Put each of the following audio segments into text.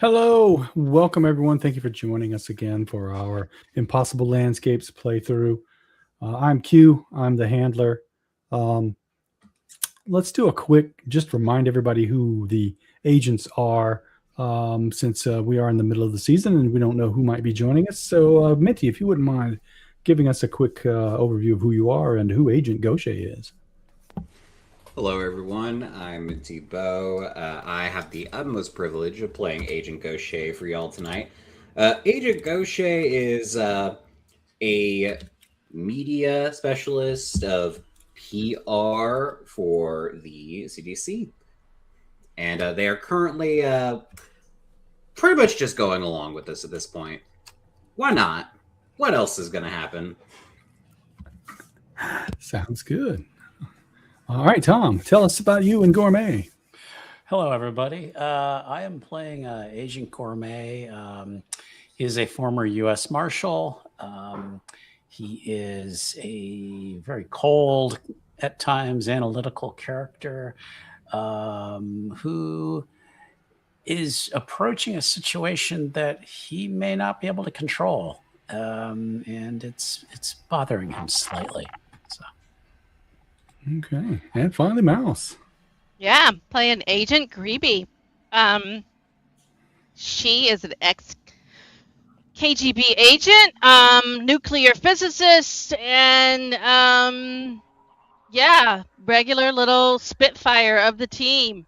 Hello, welcome everyone. Thank you for joining us again for our Impossible Landscapes playthrough. I'm Q, I'm the handler. Um, let's do a quick, just remind everybody who the agents are, since we are in the middle of the season and we don't know who might be joining us. So, Minty, if you wouldn't mind giving us a quick overview of who you are and who Agent Gaucher is. Hello, everyone. I'm Thibaut. I have the utmost privilege of playing Agent Gaucher for y'all tonight. Agent Gaucher is a media specialist of PR for the CDC, and they are currently pretty much just going along with this at this point. Why not? What else is going to happen? Sounds good. All right, Tom, tell us about you and Gourmet. Hello, everybody. I am playing Agent Gourmet. He is a former U.S. Marshal. He is a very cold, at times analytical character who is approaching a situation that he may not be able to control, and it's bothering him slightly. So. Okay, and finally, Mouse. Yeah, I'm playing Agent Gribi. She is an ex-KGB agent, nuclear physicist, and regular little Spitfire of the team.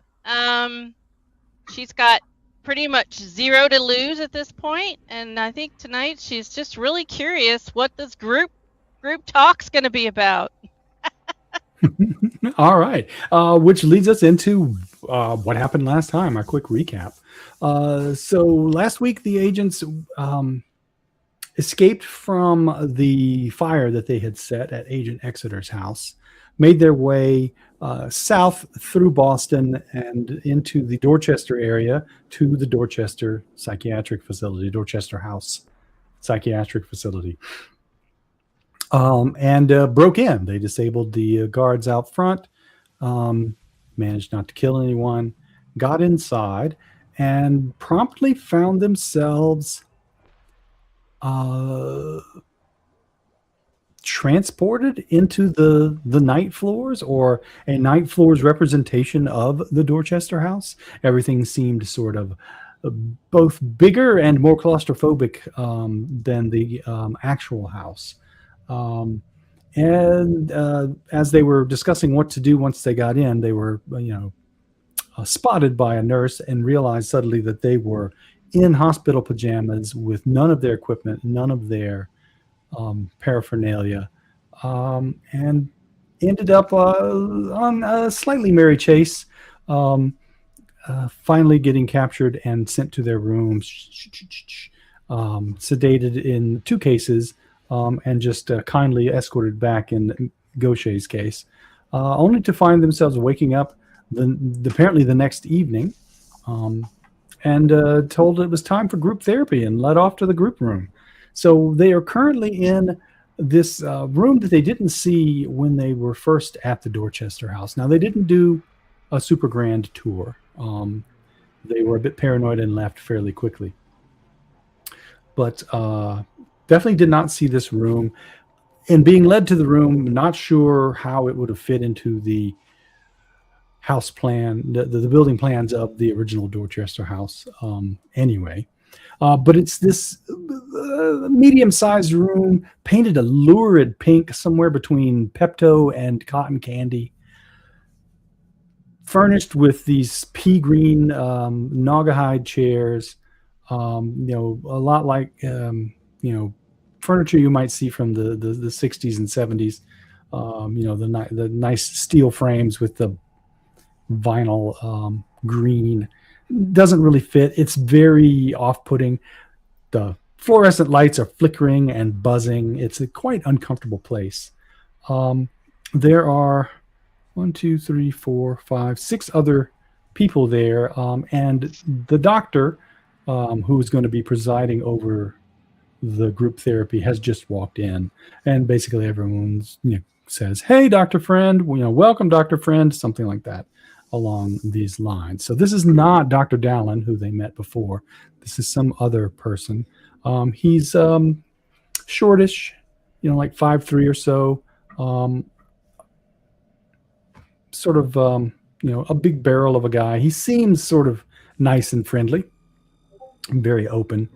She's got pretty much zero to lose at this point, and I think tonight she's just really curious what this group talk's going to be about. All right, which leads us into what happened last time, our quick recap. So last week, the agents escaped from the fire that they had set at Agent Exeter's house, made their way south through Boston and into the Dorchester area to the Dorchester Psychiatric Facility, Dorchester House Psychiatric Facility. And broke in. They disabled the guards out front, managed not to kill anyone, got inside, and promptly found themselves transported into the night floors, or a night floors representation of the Dorchester House. Everything seemed sort of both bigger and more claustrophobic than the actual house. As they were discussing what to do once they got in, they were, spotted by a nurse and realized suddenly that they were in hospital pajamas with none of their equipment, none of their paraphernalia, and ended up on a slightly merry chase, finally getting captured and sent to their rooms, sedated in 2 cases, and just kindly escorted back in Gaucher's case, only to find themselves waking up apparently the next evening, and told it was time for group therapy and led off to the group room. So they are currently in this room that they didn't see when they were first at the Dorchester House. Now, they didn't do a super grand tour. They were a bit paranoid and left fairly quickly. But definitely did not see this room. And being led to the room, not sure how it would have fit into the house plan, the building plans of the original Dorchester House anyway. But it's this medium-sized room, painted a lurid pink, somewhere between Pepto and cotton candy, furnished with these pea green Naugahyde chairs, a lot like furniture you might see from the 60s and 70s. The nice steel frames with the vinyl green. Doesn't really fit. It's very off-putting. The fluorescent lights are flickering and buzzing. It's a quite uncomfortable place. There are 6 other people there, and the doctor, who is going to be presiding over the group therapy, has just walked in, and basically everyone says, "Hey, Dr. Friend," welcome, Dr. Friend, something like that. along these lines. So this is not Dr. Dallin, who they met before. This is some other person. He's shortish, like 5'3" or so. Sort of, a big barrel of a guy. He seems sort of nice and friendly, and very open.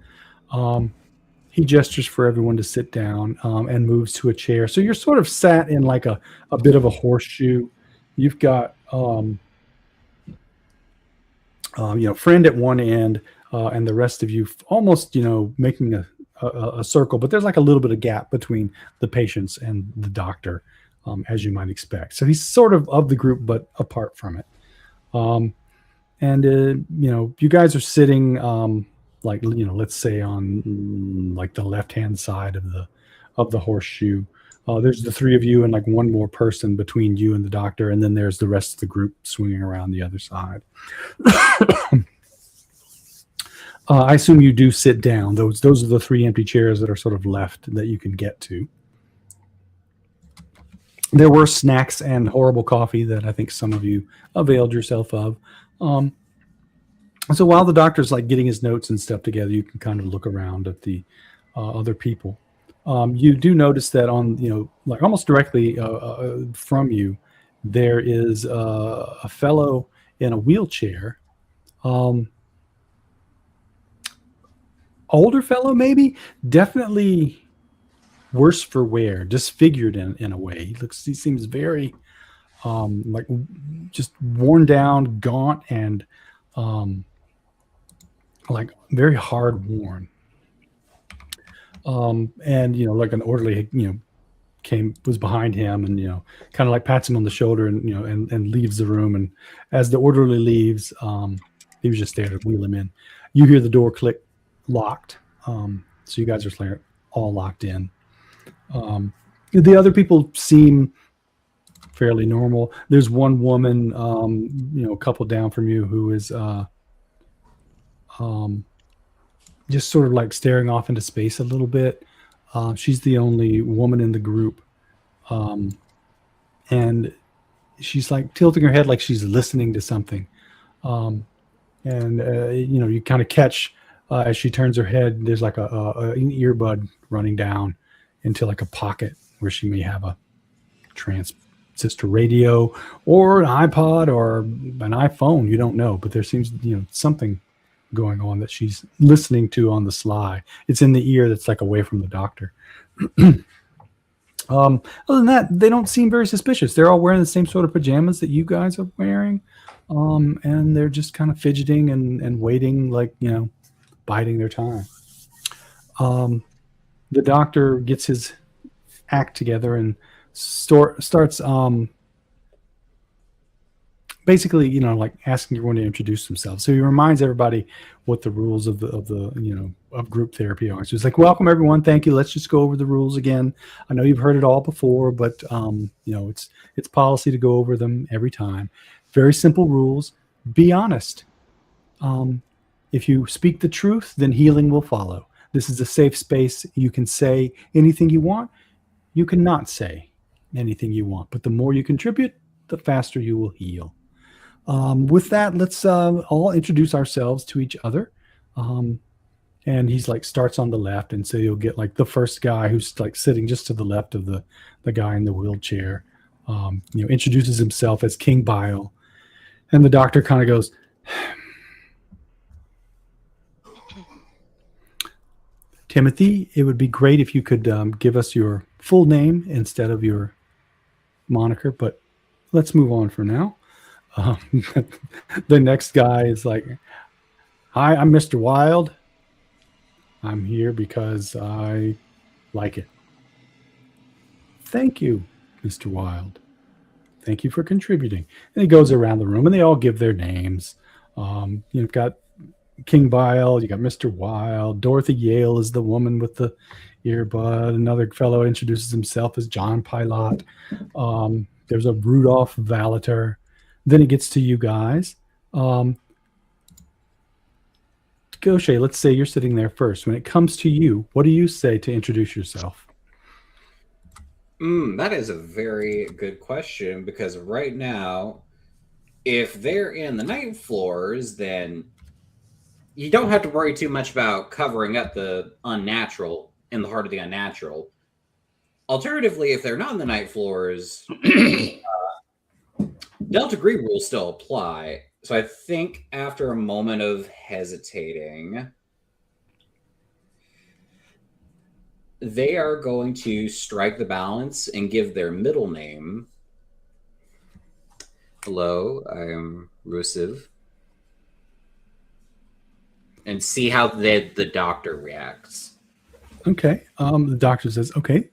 He gestures for everyone to sit down and moves to a chair. So you're sort of sat in like a bit of a horseshoe. You've got, friend at one end, and the rest of you almost, making a circle. But there's like a little bit of gap between the patients and the doctor, as you might expect. So he's sort of the group, but apart from it. You guys are sitting, let's say on like the left-hand side of the horseshoe. There's the three of you and like one more person between you and the doctor, and then there's the rest of the group swinging around the other side. I assume you do sit down. Those are the three empty chairs that are sort of left that you can get to. There were snacks and horrible coffee that I think some of you availed yourself of. So while the doctor's like getting his notes and stuff together, you can kind of look around at the other people. You do notice that on, like almost directly from you, there is a fellow in a wheelchair. Older fellow, maybe, definitely worse for wear, disfigured in a way. He seems very like just worn down, gaunt, and like very hard worn. And like an orderly, was behind him and kind of like pats him on the shoulder and and leaves the room. And as the orderly leaves, he was just there to wheel him in. You hear the door click, locked. So you guys are all locked in. The other people seem fairly normal. There's one woman, a couple down from you, who is just sort of like staring off into space a little bit. She's the only woman in the group. And she's like tilting her head like she's listening to something. You kind of catch as she turns her head, there's like an earbud running down into like a pocket where she may have a transistor radio or an iPod or an iPhone. You don't know, but there seems something going on that she's listening to on the sly. It's in the ear that's like away from the doctor. Other than that, they don't seem very suspicious. They're all wearing the same sort of pajamas that you guys are wearing, and they're just kind of fidgeting and waiting, like biding their time. The doctor gets his act together and starts basically, like asking everyone to introduce themselves. So he reminds everybody what the rules of of group therapy are. So he's like, "Welcome everyone, thank you. Let's just go over the rules again. I know you've heard it all before, but it's policy to go over them every time. Very simple rules. Be honest. If you speak the truth, then healing will follow. This is a safe space. You can say anything you want. You cannot say anything you want. But the more you contribute, the faster you will heal." With that, let's all introduce ourselves to each other. And he's like starts on the left, and so you'll get like the first guy who's like sitting just to the left of the guy in the wheelchair. Introduces himself as King Bile, and the doctor kind of goes, "Timothy, it would be great if you could give us your full name instead of your moniker, but let's move on for now." The next guy is like, "Hi, I'm Mr. Wild. I'm here because I like it." "Thank you, Mr. Wild. Thank you for contributing." And he goes around the room and they all give their names. You've got King Bile, you got Mr. Wild, Dorothy Yale is the woman with the earbud. Another fellow introduces himself as John Pilot. There's a Rudolph Valater. Then it gets to you guys. Gaucher, let's say you're sitting there first. When it comes to you, what do you say to introduce yourself? That is a very good question, because right now if they're in the ninth floors, then you don't have to worry too much about covering up the unnatural in the heart of the unnatural. Alternatively, if they're not in the ninth floors, Delta Green rules still apply. So I think after a moment of hesitating, they are going to strike the balance and give their middle name. Hello, I am Rusiv. And see how the doctor reacts. Okay. The doctor says, "Okay,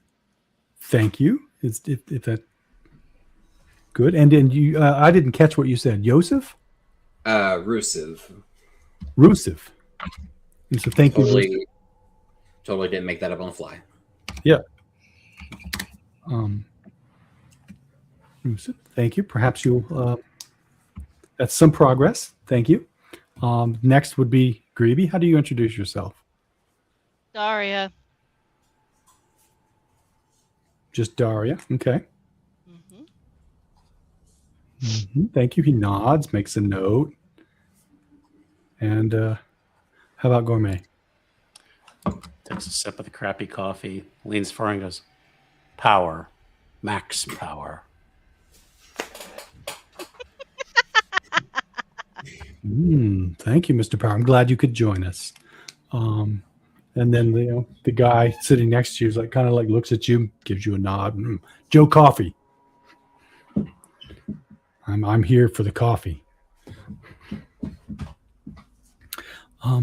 thank you." If that good, and then you, I didn't catch what you said. Yosef? Rusiv. Rusiv. And so thank you. Rusiv. Totally didn't make that up on the fly. Yeah. Rusiv, thank you. Perhaps you'll. That's some progress. Thank you. Next would be Gribi. How do you introduce yourself? Daria. Just Daria. Okay. Mm-hmm. Mm-hmm. Thank you. He nods, makes a note. And how about Gourmet? Takes a sip of the crappy coffee, leans forward and goes, "Power. Max power." Thank you, Mr. Power. I'm glad you could join us. And then the guy sitting next to you is like kind of like looks at you, gives you a nod. Joe Coffee. I'm here for the coffee.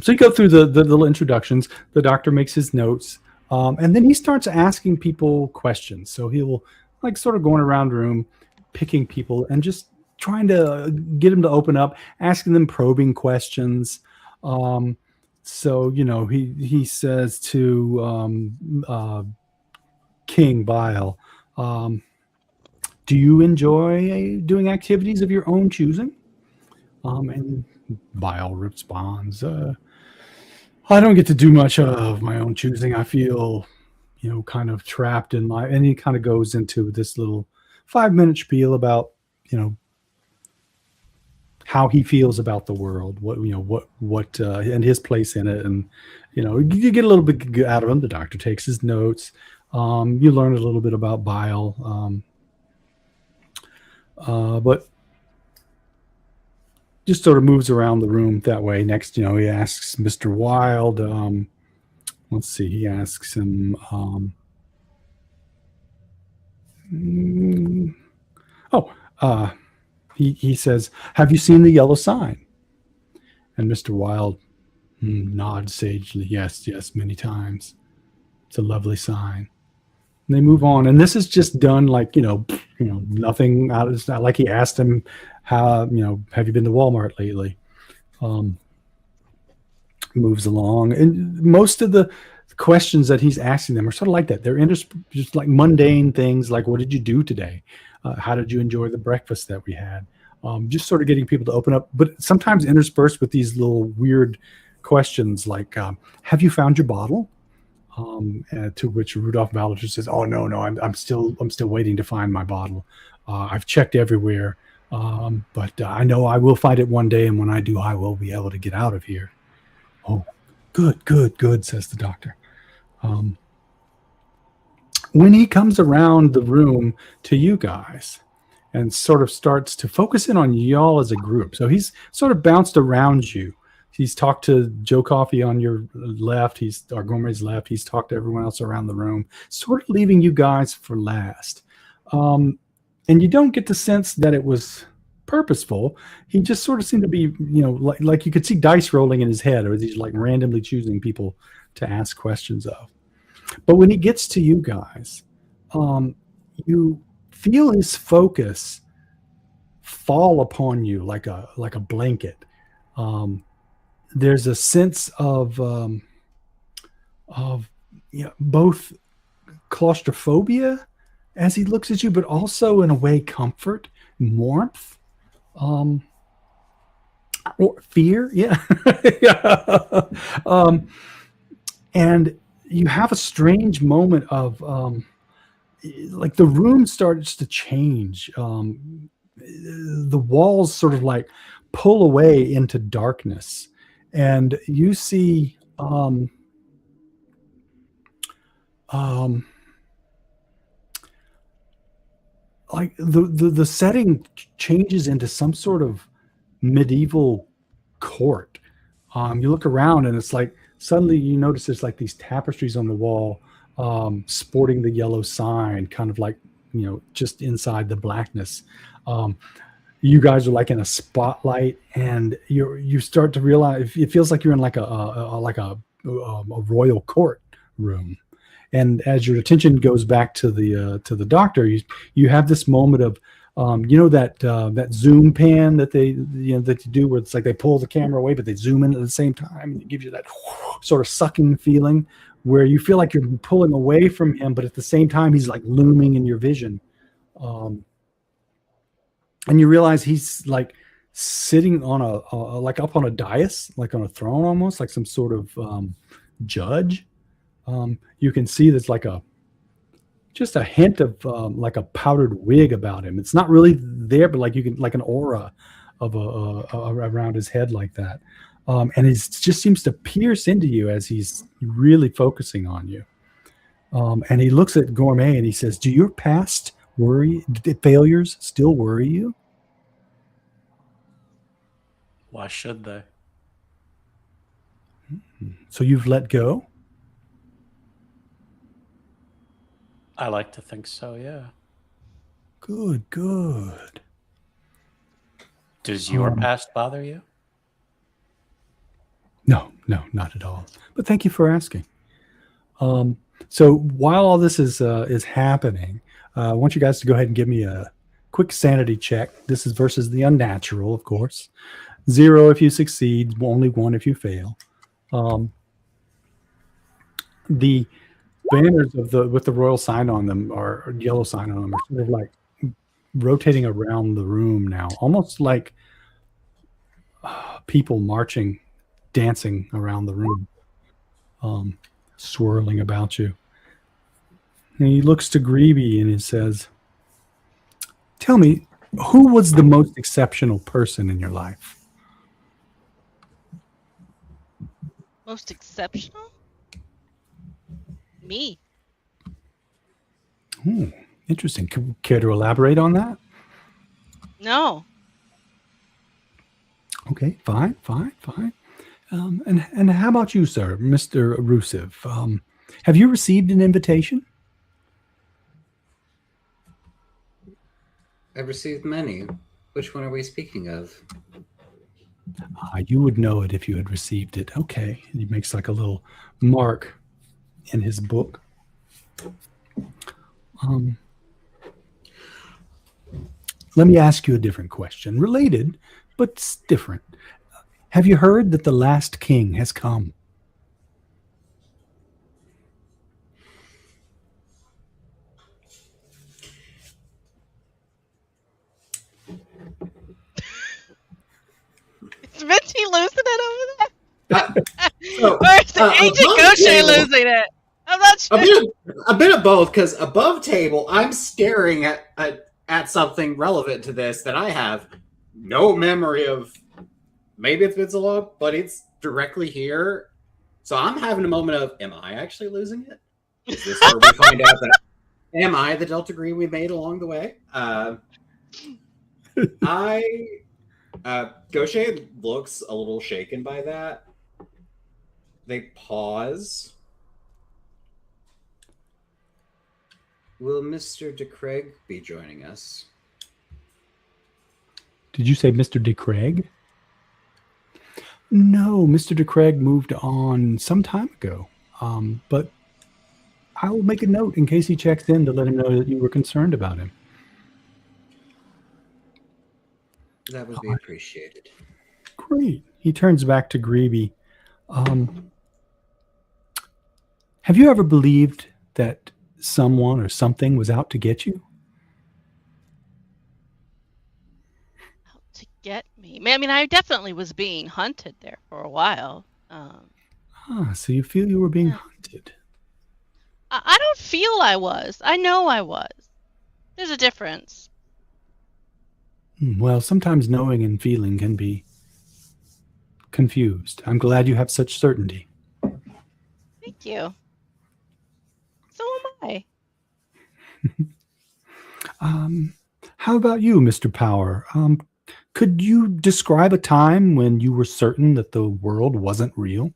So you go through the little introductions. The doctor makes his notes, and then he starts asking people questions. So he'll like sort of going around the room, picking people and just trying to get them to open up, asking them probing questions. So he says to King Bile, "Do you enjoy doing activities of your own choosing?" And Bile responds, "I don't get to do much of my own choosing. I feel, kind of trapped in life." And he kind of goes into this little 5-minute spiel about, how he feels about the world, what and his place in it. And, you get a little bit out of him. The doctor takes his notes. You learn a little bit about Bile. But just sort of moves around the room that way. Next, he asks Mr. Wild. Let's see. He asks him. He says, "Have you seen the yellow sign?" And Mr. Wild nods sagely. Yes, many times. It's a lovely sign. And they move on, and this is just done like nothing out. It's not like he asked him how have you been to Walmart lately. Moves along, and most of the questions that he's asking them are sort of like that. They're just like mundane things, like what did you do today? How did you enjoy the breakfast that we had? Just sort of getting people to open up, but sometimes interspersed with these little weird questions like, have you found your bottle? To which Rudolph Ballinger says, "Oh no, I'm still waiting to find my bottle. I've checked everywhere, but I know I will find it one day, and when I do, I will be able to get out of here." "Oh, good," says the doctor. When he comes around the room to you guys and sort of starts to focus in on y'all as a group. So he's sort of bounced around you. He's talked to Joe Coffee on your left. Our Gourmet's left. He's talked to everyone else around the room, sort of leaving you guys for last. And you don't get the sense that it was purposeful. He just sort of seemed to be, like you could see dice rolling in his head, or he's like randomly choosing people to ask questions of. But when he gets to you guys, you feel his focus fall upon you like a blanket. There's a sense of both claustrophobia as he looks at you, but also in a way comfort, warmth, or fear. Yeah. And you have a strange moment of like the room starts to change. the walls sort of like pull away into darkness, and you see like the setting changes into some sort of medieval court. You look around and it's like suddenly you notice there's like these tapestries on the wall, sporting the yellow sign, kind of like, just inside the blackness. You guys are like in a spotlight, and you start to realize it feels like you're in like a royal court room. And as your attention goes back to the doctor, you have this moment of that zoom pan that they that you do, where it's like they pull the camera away but they zoom in at the same time, and it gives you that sort of sucking feeling where you feel like you're pulling away from him, but at the same time he's like looming in your vision. And you realize he's like sitting on like up on a dais, like on a throne, almost like some sort of judge. You can see there's like just a hint of like a powdered wig about him. It's not really there, but like you can, like an aura of around his head like that. And it just seems to pierce into you as he's really focusing on you. And he looks at Gourmet and he says, "Do your past failures still worry you?" Why should they? So you've let go? I like to think so, yeah. Good. Does your past bother you? No, not at all. But thank you for asking. So while all this is happening, I want you guys to go ahead and give me a quick sanity check. This is versus the unnatural, of course. 0 if you succeed, only 1 if you fail. The banners with the royal sign on them, or yellow sign on them, are sort of like rotating around the room now, almost like people marching, dancing around the room, swirling about you. And he looks to Gribi and he says, "Tell me, who was the most exceptional person in your life?" Most exceptional? Me. Interesting. Care to elaborate on that? No. Okay, fine. And how about you, sir, Mr. Rusev? Have you received an invitation? I've received many. Which one are we speaking of? You would know it if you had received it. Okay. And he makes like a little mark in his book. Let me ask you a different question, related, but different. Have you heard that the last king has come? Is Vinci losing it over there? So, Or is the Agent above Gaucher table- losing it? I'm not sure. A bit of both, because above table, I'm staring at something relevant to this that I have no memory of. Maybe it's been so long, but it's directly here. So I'm having a moment of, am I actually losing it? Is this where we find out that am I the Delta Green we made along the way? Gaucher looks a little shaken by that. They pause. Will Mr. DeCraig be joining us? Did you say Mr. DeCraig? No, Mr. DeCraig moved on some time ago. But I will make a note in case he checks in to let him know that you were concerned about him. That would be appreciated. Great. He turns back to Gribi. Have you ever believed that someone or something was out to get you? Out to get me. I mean, I definitely was being hunted there for a while. So you feel you were being hunted. I don't feel I was. I know I was. There's a difference. Well, sometimes knowing and feeling can be confused. I'm glad you have such certainty. Thank you. So am I. How about you, Mr. Power? Could you describe a time when you were certain that the world wasn't real?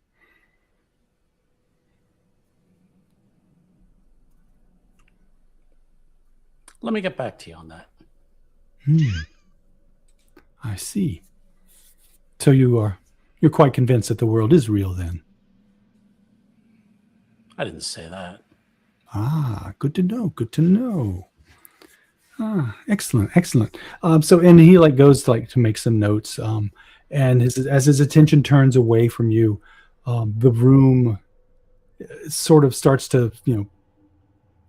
Let me get back to you on that. I see. So you're quite convinced that the world is real then? I didn't say that. Ah, good to know. Good to know. Ah, excellent. And he goes to make some notes. And as his attention turns away from you, the room sort of starts to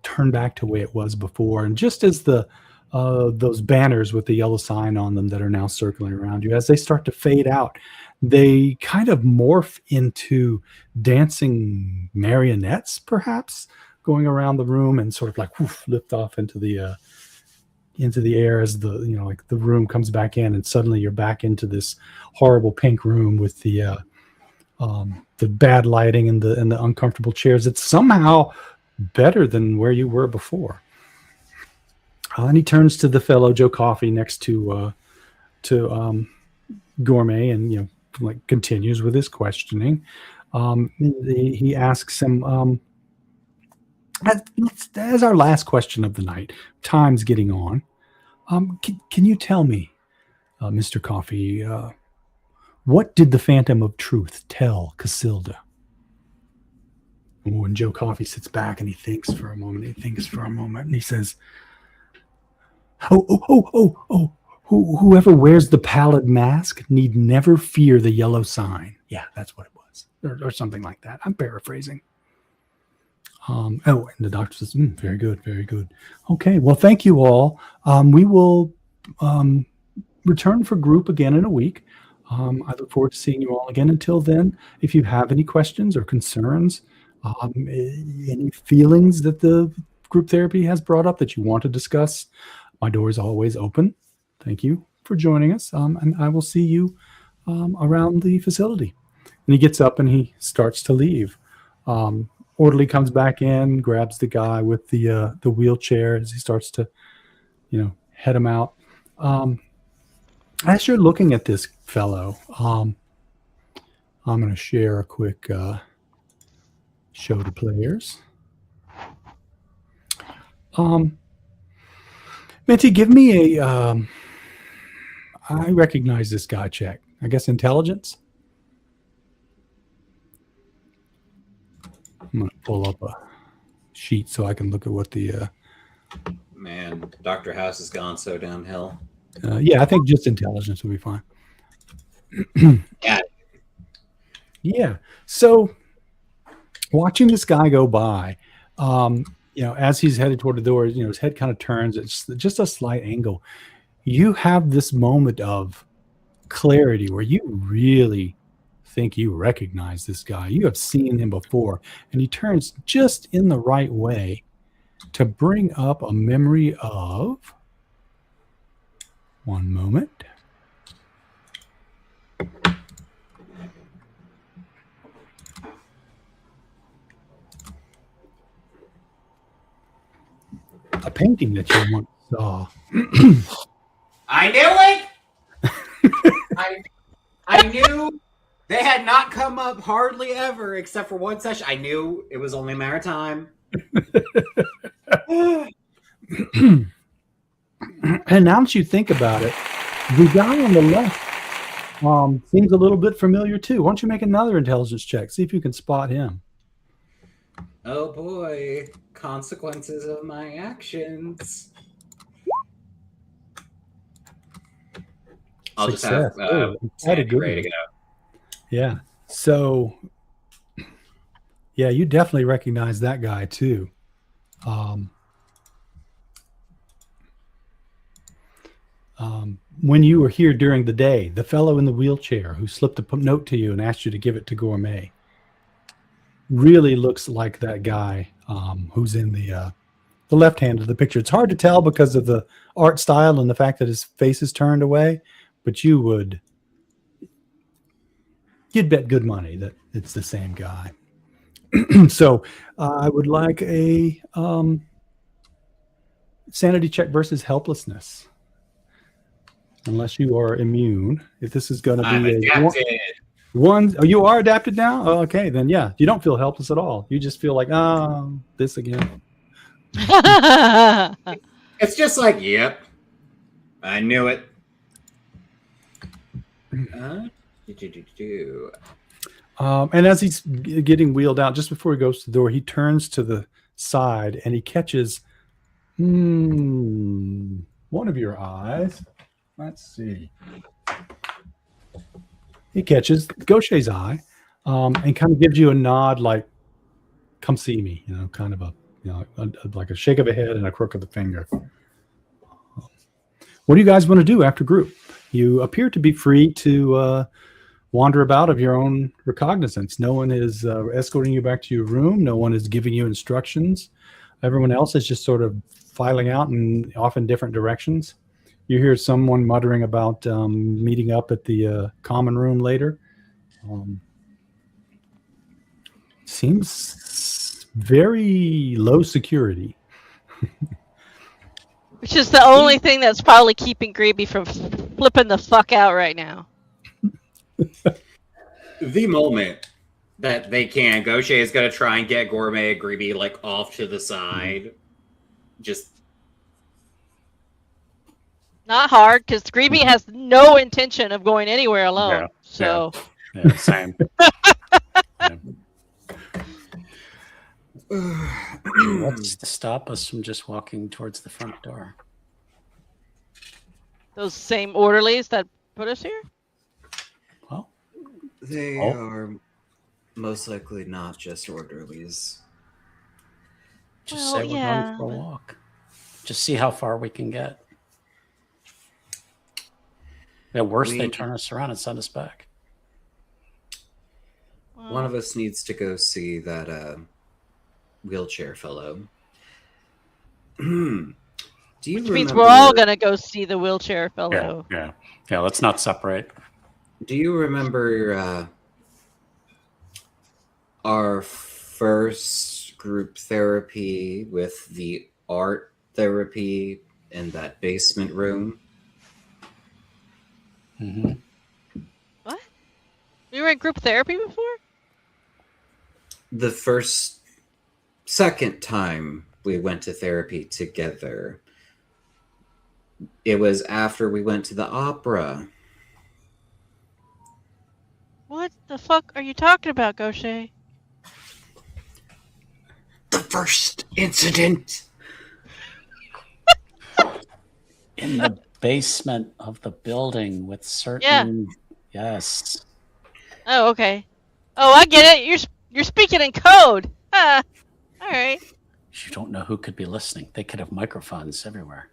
turn back to the way it was before. And just as those banners with the yellow sign on them that are now circling around you, as they start to fade out, they kind of morph into dancing marionettes, perhaps, going around the room and sort of lift off into the air as the room comes back in, and suddenly you're back into this horrible pink room with the bad lighting and the uncomfortable chairs. It's somehow better than where you were before. And he turns to the fellow Joe Coffee next to Gourmet and continues with his questioning. He asks him, as our last question of the night, time's getting on. Can you tell me, Mr. Coffee, what did the Phantom of Truth tell Casilda? When Joe Coffee sits back and he thinks for a moment, and he says, whoever wears the pallid mask need never fear the yellow sign. Yeah, that's what it was. Or something like that. I'm paraphrasing. And the doctor says, very good, very good. Okay, well, thank you all. We will return for group again in a week. I look forward to seeing you all again. Until then, if you have any questions or concerns, any feelings that the group therapy has brought up that you want to discuss, my door is always open. Thank you for joining us, and I will see you around the facility. And he gets up and he starts to leave. Orderly comes back in, grabs the guy with the wheelchair as he starts to, head him out. As you're looking at this fellow, I'm going to share a quick show to players. Minty, give me a. I recognize this guy check. I guess intelligence. I'm going to pull up a sheet so I can look at what the. Man, Dr. House has gone so downhill. Yeah, I think just intelligence will be fine. Yeah. Yeah. So, watching this guy go by, as he's headed toward the door, his head kind of turns. It's just a slight angle. You have this moment of clarity where you really think you recognize this guy. You have seen him before, and he turns just in the right way to bring up a memory of. One moment. A painting that you once saw. I knew it! I knew they had not come up hardly ever except for one session. I knew it was only a matter of time. And now that you think about it, the guy on the left seems a little bit familiar too. Why don't you make another intelligence check? See if you can spot him. Oh boy, consequences of my actions. I'll Success. just have Sandy ready to go. Yeah. So, yeah, you definitely recognize that guy too. When you were here during the day, the fellow in the wheelchair who slipped a note to you and asked you to give it to Gourmet really looks like that guy who's in the the left hand of the picture. It's hard to tell because of the art style and the fact that his face is turned away, but you'd bet good money that it's the same guy. So I would like a sanity check versus helplessness. Unless you are immune. If this is going to I'm be adapted. Oh, you are adapted now? Oh, okay, then yeah. You don't feel helpless at all. You just feel like, oh, this again. It's just like, yep, I knew it. And as he's getting wheeled out, just before he goes to the door, he turns to the side and he catches one of your eyes. Let's see. He catches Gaucher's eye and kind of gives you a nod like, come see me, kind of like a shake of a head and a crook of the finger. What do you guys want to do after group? You appear to be free to wander about of your own recognizance. No one is escorting you back to your room. No one is giving you instructions. Everyone else is just sort of filing out and off in different directions. You hear someone muttering about meeting up at the common room later. Seems very low security. Which is the only thing that's probably keeping Gribi from flipping the fuck out right now. The moment that they can, Gaucher is going to try and get Gourmet and Gribi like off to the side. Just not hard, because Gribi has no intention of going anywhere alone. Yeah, so yeah, same. What's to stop us from just walking towards the front door? those same orderlies that put us here? Well, they Oh. are most likely not just orderlies. just Well, say we're yeah, going for a but- walk. Just see how far we can get. At worst, they We- turn us around and send us back. Well, One of us needs to go see that wheelchair fellow. Do you which means remember, we're all gonna go see the wheelchair fellow. Yeah. Let's not separate. Do you remember our first group therapy with the art therapy in that basement room? Mm-hmm. What? We were in group therapy before? The second time we went to therapy together, it was after we went to the opera. What the fuck are you talking about, Gaucher? The first incident. In the basement of the building with certain. Yes. Oh, okay. Oh, I get it. You're speaking in code. All right. You don't know who could be listening. They could have microphones everywhere.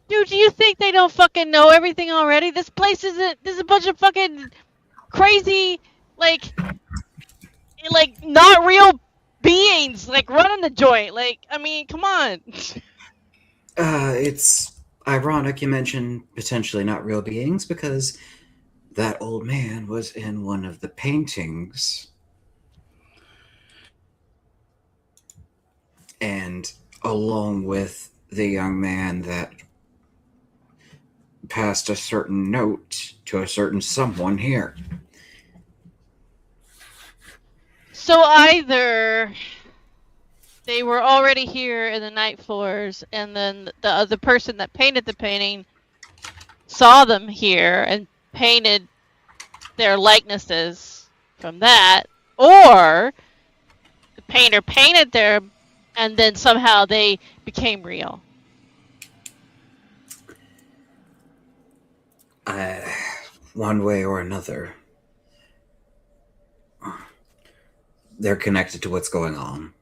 Dude, do you think they don't fucking know everything already? This place isn't. There's a bunch of fucking crazy, like not real beings, like running the joint. Like, I mean, come on. It's ironic you mention potentially not real beings because that old man was in one of the paintings. And along with the young man that passed a certain note to a certain someone here. So either they were already here in the night floors, and then the other person that painted the painting saw them here and painted their likenesses from that, or the painter painted them and then somehow they became real. One way or another, they're connected to what's going on.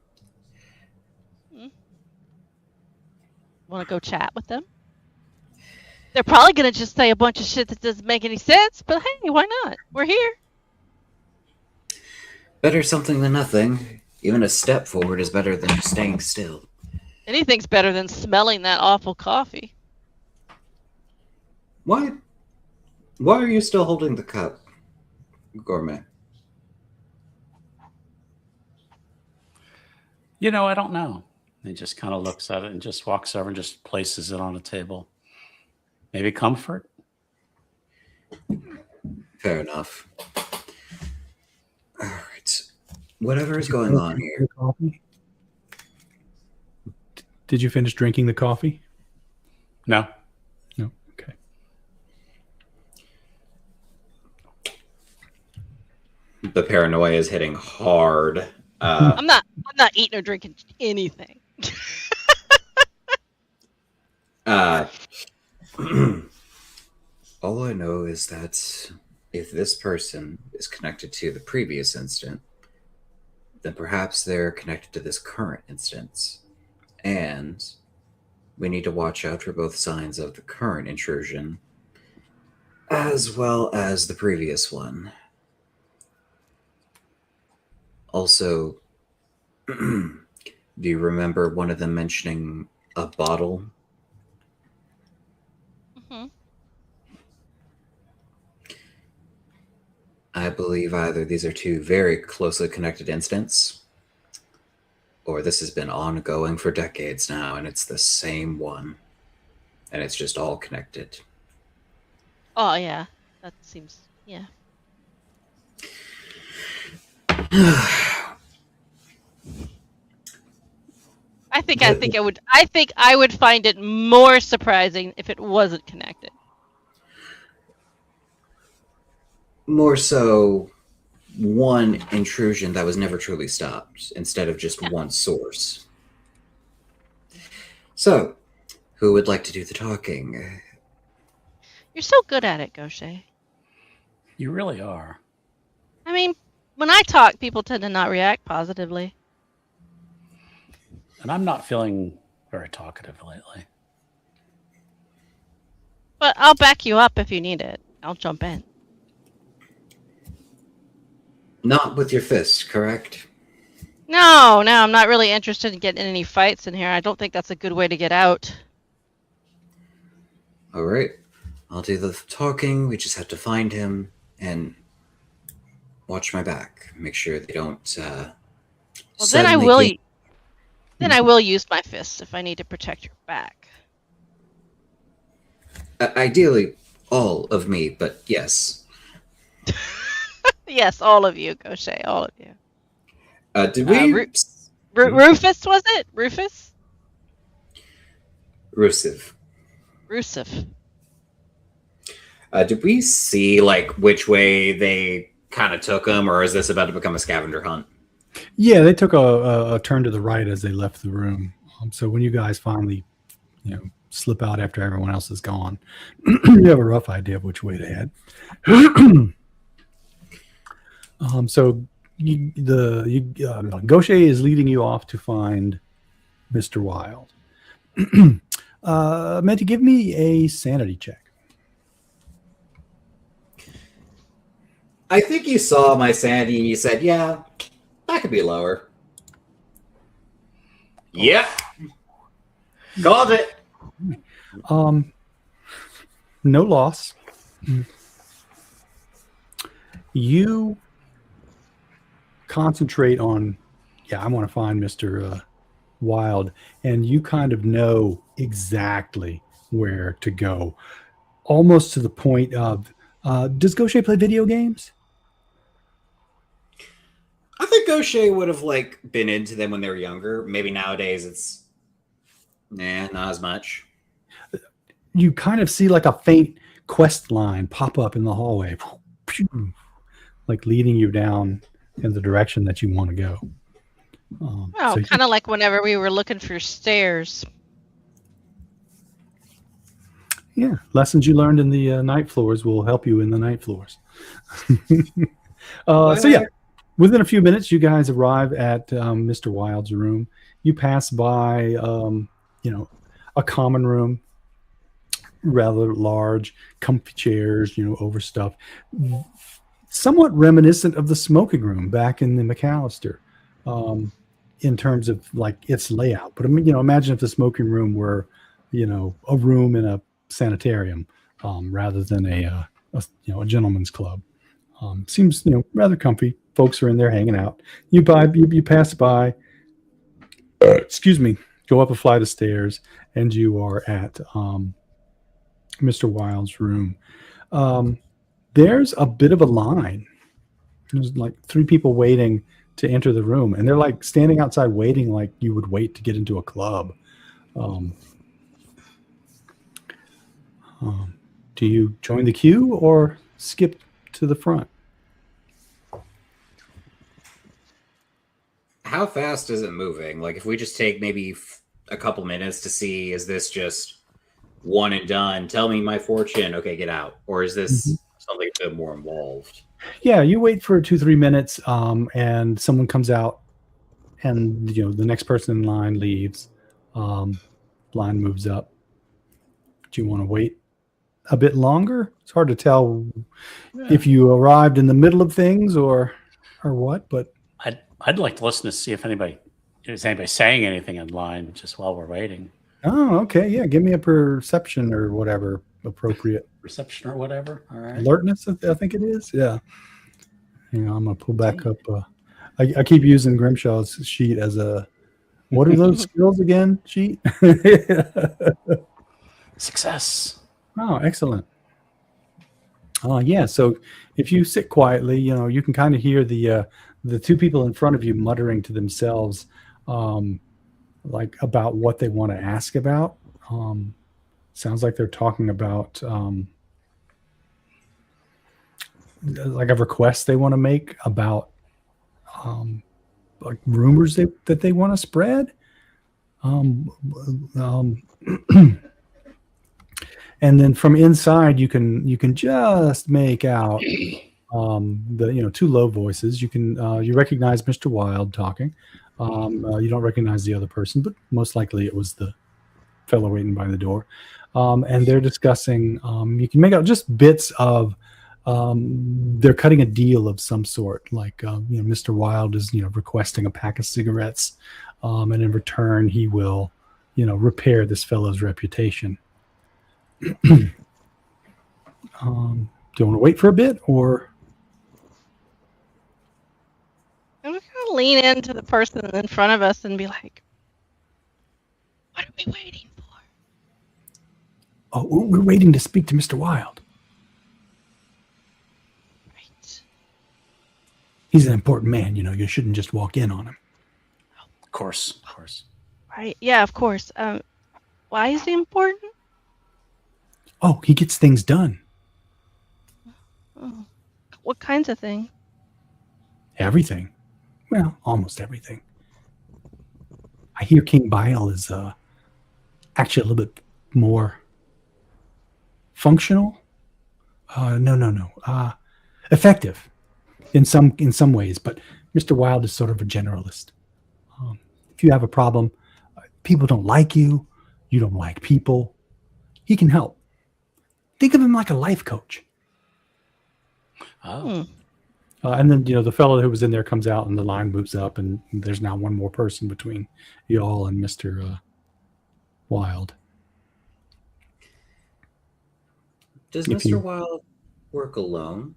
Want to go chat with them? They're probably going to just say a bunch of shit that doesn't make any sense, but hey, why not? We're here. Better something than nothing. Even a step forward is better than just staying still. Anything's better than smelling that awful coffee. Why are you still holding the cup, Gourmet? You know, I don't know. He just kind of looks at it and just walks over and just places it on a table. Maybe comfort? Fair enough. All right. Whatever is going on here. Coffee? Did you finish drinking the coffee? No. No. Okay. The paranoia is hitting hard. I'm not eating or drinking anything. All I know is that if this person is connected to the previous instant, then perhaps they're connected to this current instance. And we need to watch out for both signs of the current intrusion as well as the previous one. Also, do you remember one of them mentioning a bottle? Hmm. I believe either these are two very closely connected incidents, or this has been ongoing for decades now, and it's the same one. And it's just all connected. Oh yeah, that seems yeah. I think I would find it more surprising if it wasn't connected. More so, one intrusion that was never truly stopped, instead of just one source. So, who would like to do the talking? You're so good at it, Gaucher. You really are. I mean, when I talk, people tend to not react positively. And I'm not feeling very talkative lately. But I'll back you up if you need it. I'll jump in. Not with your fists, correct? No, I'm not really interested in getting in any fights in here. I don't think that's a good way to get out. All right. I'll do the talking. We just have to find him and watch my back. Make sure they don't. Well, then I suddenly will. get- Then I will use my fists if I need to protect your back. Ideally, all of me, but yes. Yes, all of you, Gaucher, all of you. Did we? Rufus, was it? Rufus? Rusev. Rusif. Did we see like which way they kind of took him, or is this about to become a scavenger hunt? Yeah, they took a turn to the right as they left the room. So when you guys finally, slip out after everyone else is gone, you have a rough idea of which way they head. So Gaucher is leading you off to find Mr. Wild. Meant to give me a sanity check. I think you saw my sanity and you said, yeah, that could be lower. Yep. Called it. No loss. You concentrate on, I want to find Mr. Wild, and you kind of know exactly where to go, almost to the point of, does Gaucher play video games? I think Gaucher would have been into them when they were younger. Maybe nowadays it's not as much. You kind of see like a faint quest line pop up in the hallway, like leading you down in the direction that you want to go. Well, kind of like whenever we were looking for stairs. Yeah, lessons you learned in the night floors will help you in the night floors. Within a few minutes, you guys arrive at Mr. Wild's room. You pass by, a common room, rather large, comfy chairs, overstuffed, somewhat reminiscent of the smoking room back in the McAllister. in terms of like its layout. But imagine if the smoking room were, a room in a sanitarium rather than a gentleman's club. Seems rather comfy. Folks are in there hanging out. You pass by. Excuse me. Go up a flight of stairs, and you are at Mr. Wilde's room. There's a bit of a line. There's like 3 people waiting to enter the room, and they're like standing outside waiting like you would wait to get into a club. Do you join the queue or skip to the front? How fast is it moving? Like, if we just take maybe a couple minutes to see, is this just one and done? Tell me my fortune. Okay, get out. Or is this something a bit more involved? Yeah, you wait for 2-3 minutes, and someone comes out, and the next person in line leaves. Line moves up. Do you want to wait a bit longer? It's hard to tell if you arrived in the middle of things or what, but I'd like to listen to see if anybody saying anything in line just while we're waiting. Oh, okay. Yeah, give me a perception or whatever appropriate. Perception or whatever. All right. Alertness, I think it is. Yeah. Hang on, I'm gonna pull back up. I keep using Grimshaw's sheet as a. What are those skills again? Sheet. Success. Oh, excellent. Yeah. So if you sit quietly, you can kind of hear the 2 people in front of you muttering to themselves, like about what they want to ask about. Sounds like they're talking about like a request they want to make about like rumors that they want to spread. And then from inside, you can just make out the 2 low voices. You recognize Mr. Wilde talking. You don't recognize the other person, but most likely it was the fellow waiting by the door. And they're discussing. You can make out just bits of. They're cutting a deal of some sort, like Mr. Wilde is requesting a pack of cigarettes, and in return he will repair this fellow's reputation. Do you want to wait for a bit, or? I'm going to lean into the person in front of us and be like, what are we waiting for? Oh, we're waiting to speak to Mr. Wilde. Right. He's an important man, you shouldn't just walk in on him. Of course. Right. Yeah, of course. Why is he important? Oh, he gets things done. Oh. What kinds of things? Everything. Well, almost everything. I hear King Bile is actually a little bit more functional. No. Effective in some ways, but Mr. Wilde is sort of a generalist. If you have a problem, people don't like you, you don't like people, he can help. Think of him like a life coach. Oh. And then, the fellow who was in there comes out and the line moves up and there's now one more person between y'all and Mr. Wilde. Does Mr. Wilde work alone?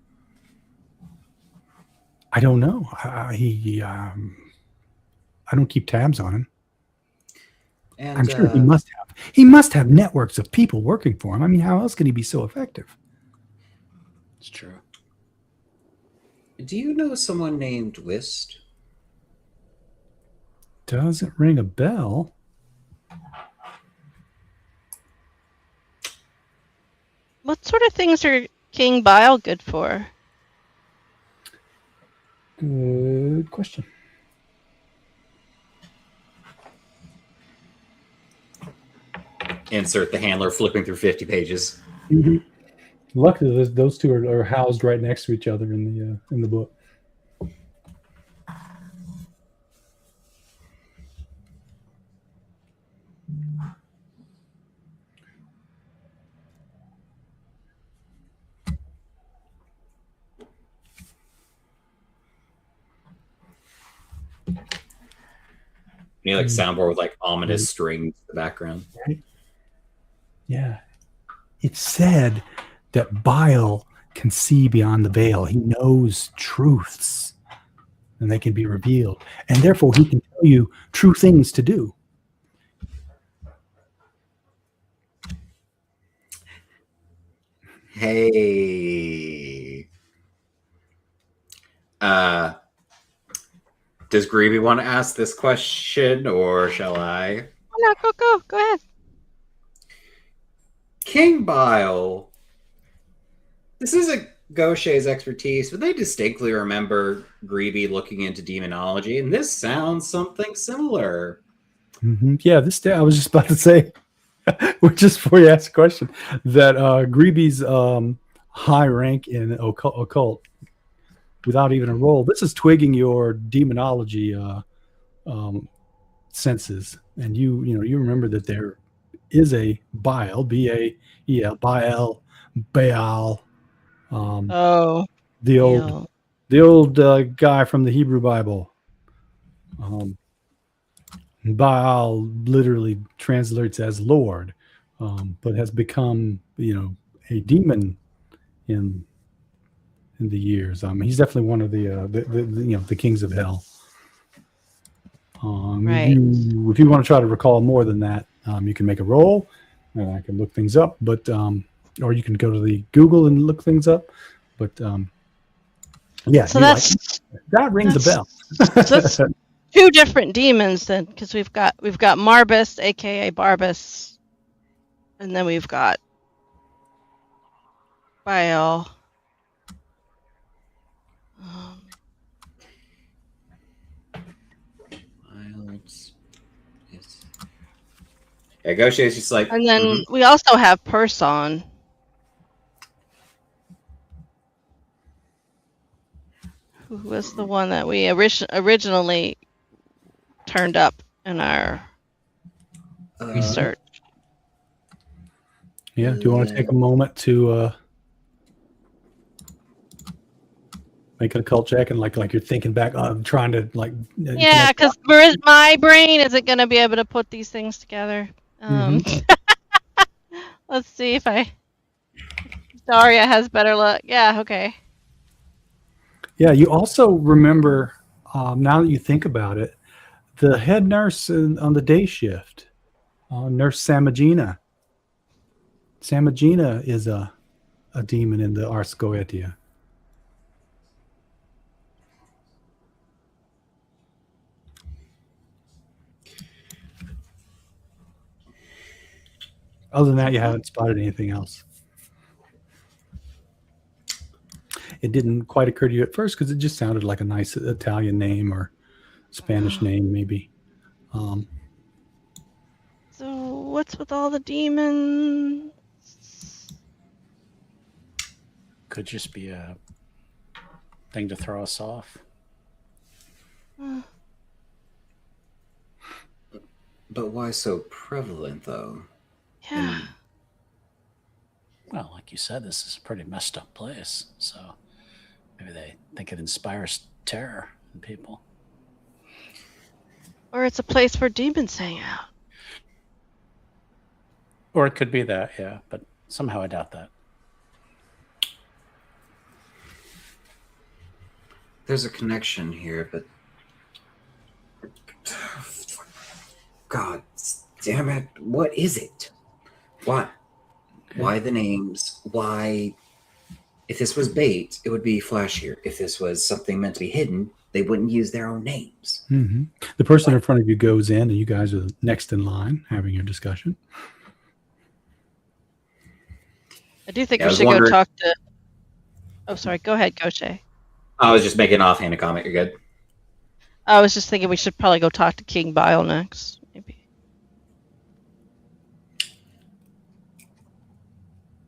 I don't know. I don't keep tabs on him. And, I'm sure he must have. He must have networks of people working for him. I mean, how else can he be so effective? It's true. Do you know someone named Whist? Doesn't ring a bell. What sort of things are King Bile good for? Good question. Insert the handler flipping through 50 pages. Mm-hmm. Luckily, those 2 are housed right next to each other in the book. You know, like soundboard with like ominous Right. strings in the background. Yeah. It's said that Bile can see beyond the veil. He knows truths and they can be revealed. And therefore, he can tell you true things to do. Hey. Does Gribi want to ask this question, or shall I? Oh, no, go ahead. King Bile. This isn't Gaucher's expertise, but they distinctly remember Gribi looking into demonology, and this sounds something similar. Mm-hmm. Yeah, this day I was just about to say, just before you ask the question, that Gribi's high rank in occult, without even a roll. This is twigging your demonology senses, and you remember that there is a Bile, B-A-E-L, Baal, Baal, Oh, the old guy from the Hebrew Bible. Baal literally translates as Lord, but has become a demon in the years. He's definitely one of the kings of hell. Right. If you want to try to recall more than that, you can make a roll, and I can look things up. But or you can go to the Google and look things up. But yeah, So that rings a bell. So that's two different demons then, because we've got Marbus, aka Barbus, and then we've got Baal. Yeah, Gaucher is just like, And then we also have Person. Who was the one that we originally turned up in our research? Yeah. Do you want to take a moment to make an occult check and like you're thinking back, trying to like? Yeah, because my brain isn't going to be able to put these things together. Let's see if Daria has better luck. Yeah. Okay. Yeah. You also remember, now that you think about it, the head nurse on the day shift, Nurse Samagina. Samagina is a demon in the Ars Goetia. Other than that, you haven't spotted anything else. It didn't quite occur to you at first because it just sounded like a nice Italian name or Spanish name, maybe. So what's with all the demons? Could just be a thing to throw us off. But why so prevalent, though? Yeah. Well, like you said, this is a pretty messed up place. So maybe they think it inspires terror in people. Or it's a place where demons hang out. Or it could be that, yeah. But somehow I doubt that. There's a connection here, but God damn it, what is it? Why the names? Why? If this was bait, it would be flashier. If this was something meant to be hidden, they wouldn't use their own names. Mm-hmm. The person in front of you goes in, and you guys are next in line having your discussion. I do think we should go talk to... Oh, sorry. Go ahead, Gaucher. I was just making an offhand comment. You're good. I was just thinking we should probably go talk to King Bile next, maybe.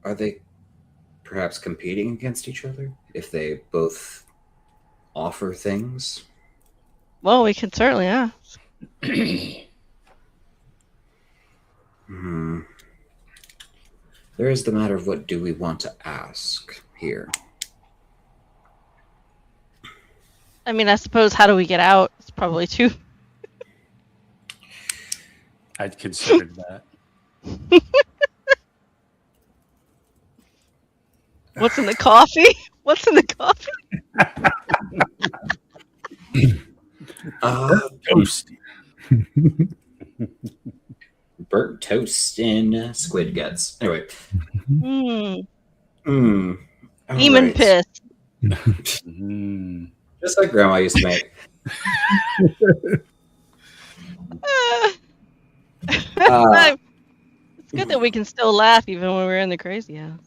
Are they perhaps competing against each other if they both offer things? Well, we can certainly ask. There is the matter of what do we want to ask here. I mean, I suppose how do we get out? It's probably too... I'd considered that. What's in the coffee? What's in the coffee? Toast. Burnt toast and squid guts. Anyway. Demon Alright. piss. Just like Grandma used to make. It's good that we can still laugh even when we're in the crazy house.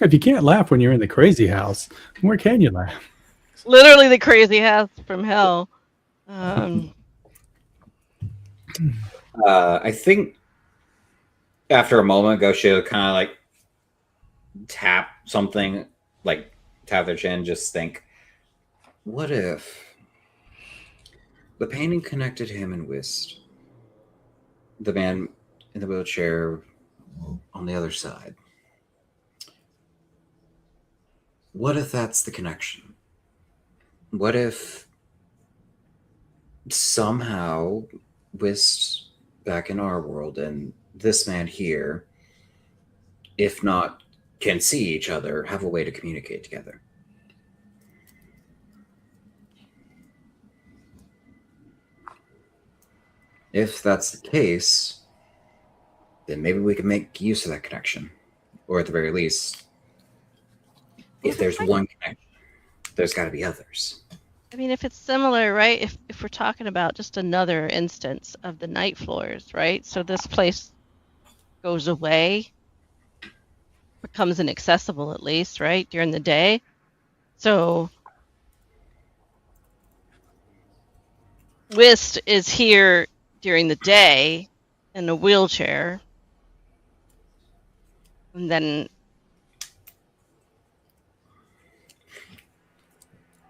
If you can't laugh when you're in the crazy house, where can you laugh? Literally the crazy house from hell. I think after a moment, Gaucher kind of like tap something, like tap their chin, just think, what if the painting connected him and Whist, the man in the wheelchair on the other side? What if that's the connection? What if somehow Whist back in our world and this man here, if not can see each other, have a way to communicate together? If that's the case, then maybe we can make use of that connection. Or at the very least, if there's one connection, there's got to be others. I mean, if it's similar, right? If we're talking about just another instance of the night floors, right? So this place goes away, becomes inaccessible at least, right? During the day. So Whist is here during the day in a wheelchair. And then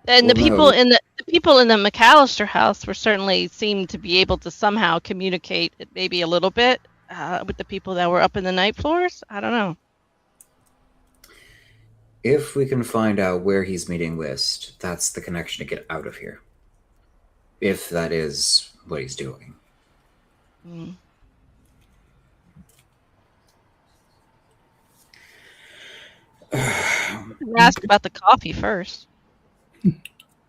the people in the McAllister house were certainly seemed to be able to somehow communicate maybe a little bit with the people that were up in the night floors. I don't know. If we can find out where he's meeting Whist, that's the connection to get out of here. If that is what he's doing. Ask about the coffee first.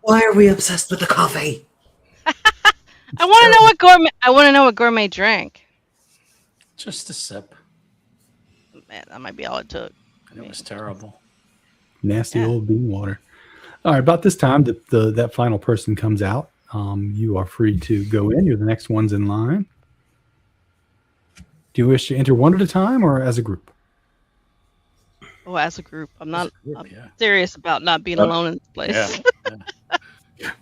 Why are we obsessed with the coffee? I want to know what gourmet. I want to know what gourmet drank. Just a sip. Man, that might be all it took. It was terrible. Nasty old bean water. All right, about this time, that final person comes out. You are free to go in. You're the next ones in line. Do you wish to enter one at a time or as a group? Oh, as a group. I'm not Yeah. serious about not being alone in this place. Yeah.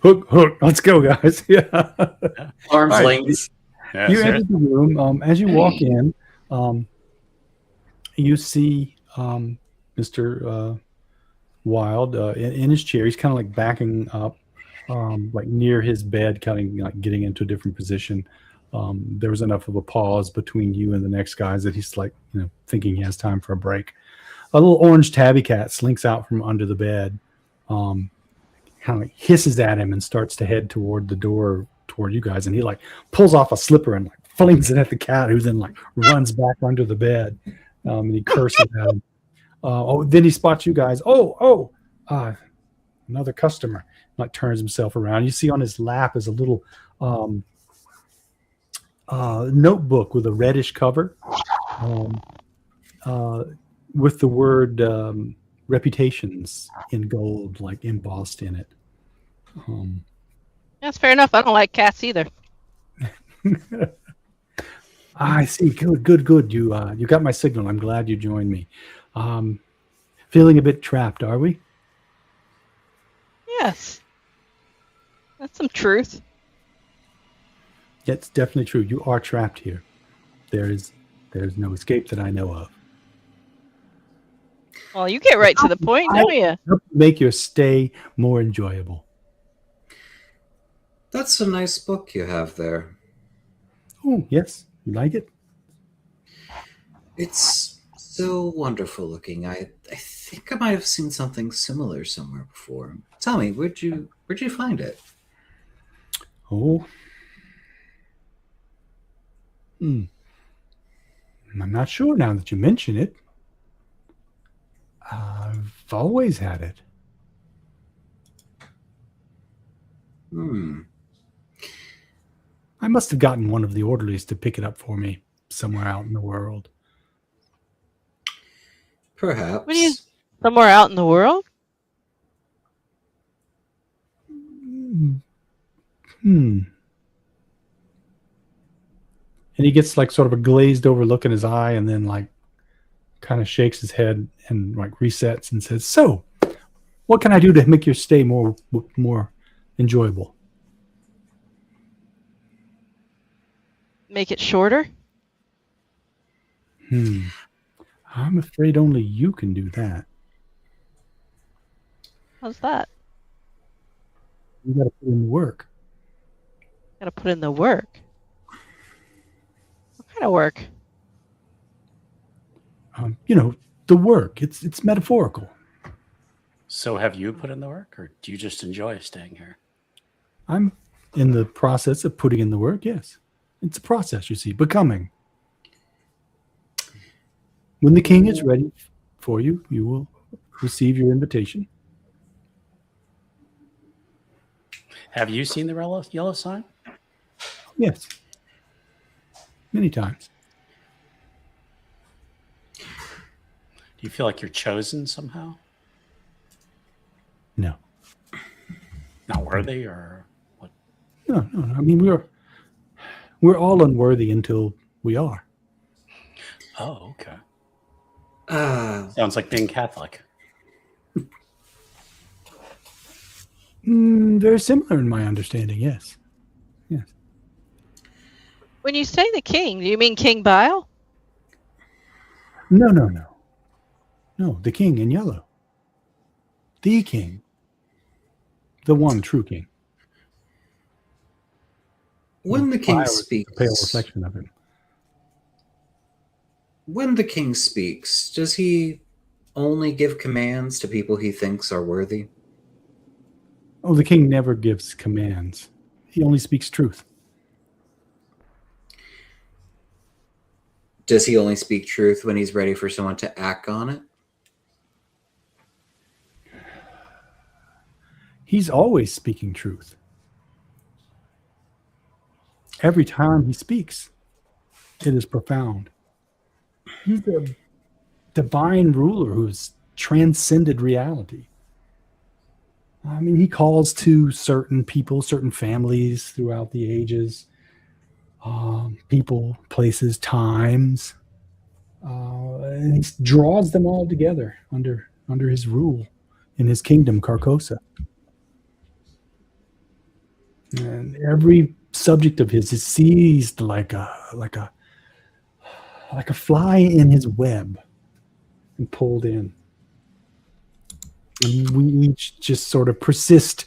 Hook. Let's go, guys. Yeah. Arms All right. length. Yeah, You enter the room. As you walk in, you see Mr. Wild in his chair. He's kind of like backing up, like near his bed, kind of like getting into a different position. There was enough of a pause between you and the next guys that he's like, thinking he has time for a break. A little orange tabby cat slinks out from under the bed, kind of like hisses at him and starts to head toward the door toward you guys. And he like pulls off a slipper and like flings it at the cat, who then like runs back under the bed. And he curses at him. Then he spots you guys. Another customer. Like turns himself around. You see on his lap is a little notebook with a reddish cover, with the word reputations in gold, like embossed in it. That's fair enough. I don't like cats either. I see. Good. You got my signal. I'm glad you joined me. Feeling a bit trapped, are we? Yes. That's some truth. It's definitely true. You are trapped here. There's no escape that I know of. Well, you get right to the point, don't you? Help make your stay more enjoyable. That's a nice book you have there. Oh, yes. You like it? It's so wonderful looking. I think I might have seen something similar somewhere before. Tell me, where'd you find it? Oh, I'm not sure now that you mention it. I've always had it. I must have gotten one of the orderlies to pick it up for me somewhere out in the world. Perhaps. What do you- Somewhere out in the world? And he gets like sort of a glazed over look in his eye, and then like kind of shakes his head and like resets and says, "So, what can I do to make your stay more enjoyable?" Make it shorter? I'm afraid only you can do that. How's that? You got to put in the work. Gotta put in the work. What kind of work? The work. It's metaphorical. So have you put in the work, or do you just enjoy staying here? I'm in the process of putting in the work. Yes, it's a process. You see, becoming. When the king is ready for you, you will receive your invitation. Have you seen the yellow sign? Yes, many times. Do you feel like you're chosen somehow? No. Not worthy, or what? No. I mean, we're all unworthy until we are. Oh, okay. Uh, Sounds like being Catholic. Very similar in my understanding. Yes. When you say the king, do you mean King Bile? No. No, the king in yellow. The king. The one true king. when the king Fire is speaks, a pale reflection of him. when the king speaks, does he only give commands to people he thinks are worthy? Oh, the king never gives commands. He only speaks truth. Does he only speak truth when he's ready for someone to act on it? He's always speaking truth. Every time he speaks, it is profound. He's a divine ruler who's transcended reality. I mean, he calls to certain people, certain families throughout the ages, people, places, times, and he draws them all together under his rule in his kingdom, Carcosa. And every subject of his is seized like a fly in his web and pulled in. And we each just sort of persist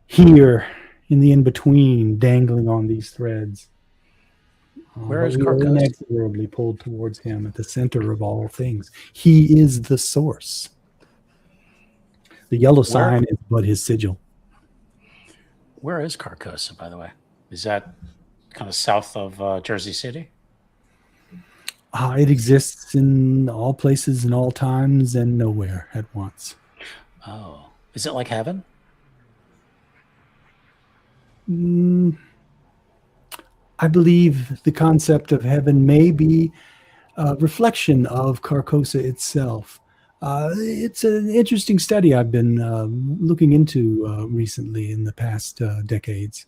here in the in-between, dangling on these threads. Where is But we are Carcosa? inexorably pulled towards him at the center of all things. He is the source. The yellow sign is but his sigil. Where is Carcosa, by the way? Is that kind of south of Jersey City? It exists in all places and all times and nowhere at once. Oh, is it like heaven? I believe the concept of heaven may be a reflection of Carcosa itself. It's an interesting study I've been looking into recently in the past decades.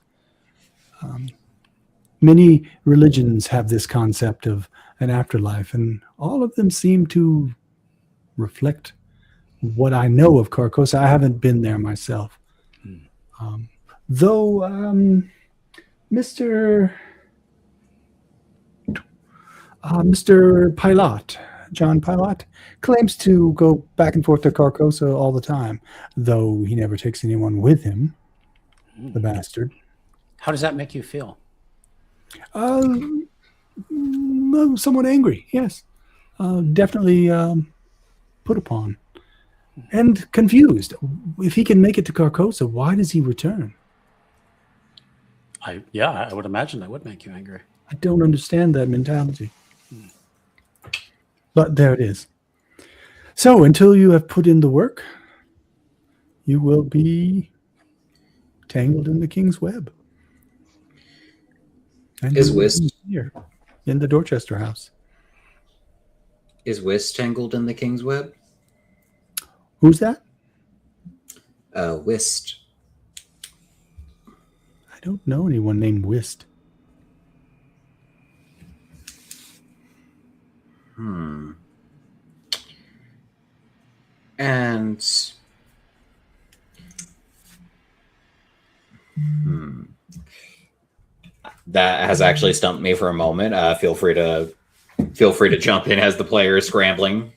Many religions have this concept of an afterlife, and all of them seem to reflect what I know of Carcosa. I haven't been there myself. Though Mr. Pilot, John Pilot, claims to go back and forth to Carcosa all the time, though he never takes anyone with him, the bastard. How does that make you feel? Somewhat angry, yes. Definitely put upon. And confused. If he can make it to Carcosa, why does he return? I would imagine that would make you angry. I don't understand that mentality. But there it is. So until you have put in the work, you will be tangled in the king's web. And Is you will Whist be here in the Dorchester House. tangled in the king's web? Who's that? Whist. I don't know anyone named Whist. And that has actually stumped me for a moment. Feel free to jump in as the player is scrambling.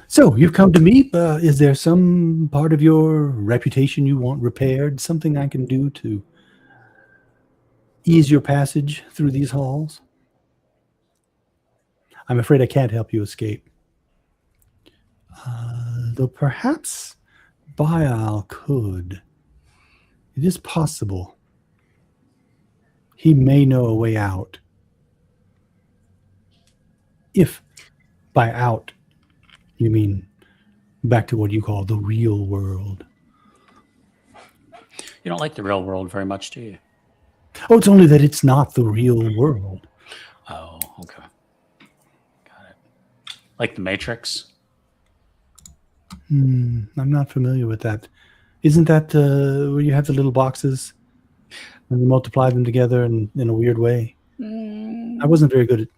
So you've come to me. Is there some part of your reputation you want repaired? Something I can do to ease your passage through these halls? I'm afraid I can't help you escape. Though perhaps Baal could. It is possible. He may know a way out. If by out you mean back to what you call the real world. You don't like the real world very much, do you? Oh, it's only that it's not the real world. Oh, okay. Got it. Like the Matrix? I'm not familiar with that. Isn't that where you have the little boxes and you multiply them together in a weird way? I wasn't very good at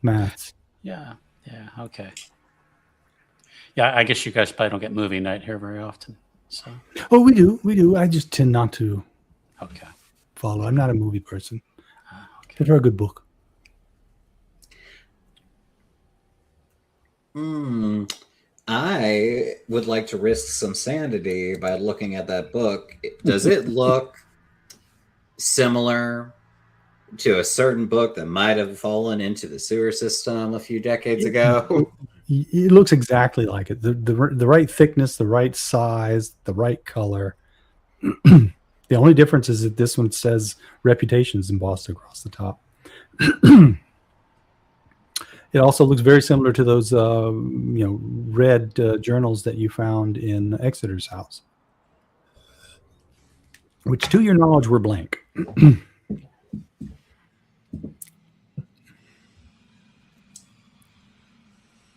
maths. Yeah, okay. Yeah, I guess you guys probably don't get movie night here very often. So Oh, we do. I just tend not to okay. follow. I'm not a movie person. Okay. Prefer a good book. I would like to risk some sanity by looking at that book. Does it look similar to a certain book that might have fallen into the sewer system a few decades ago? It looks exactly like it. The right thickness, the right size, the right color. The only difference is that this one says reputations embossed across the top. It also looks very similar to those, red journals that you found in Exeter's house, which, to your knowledge, were blank.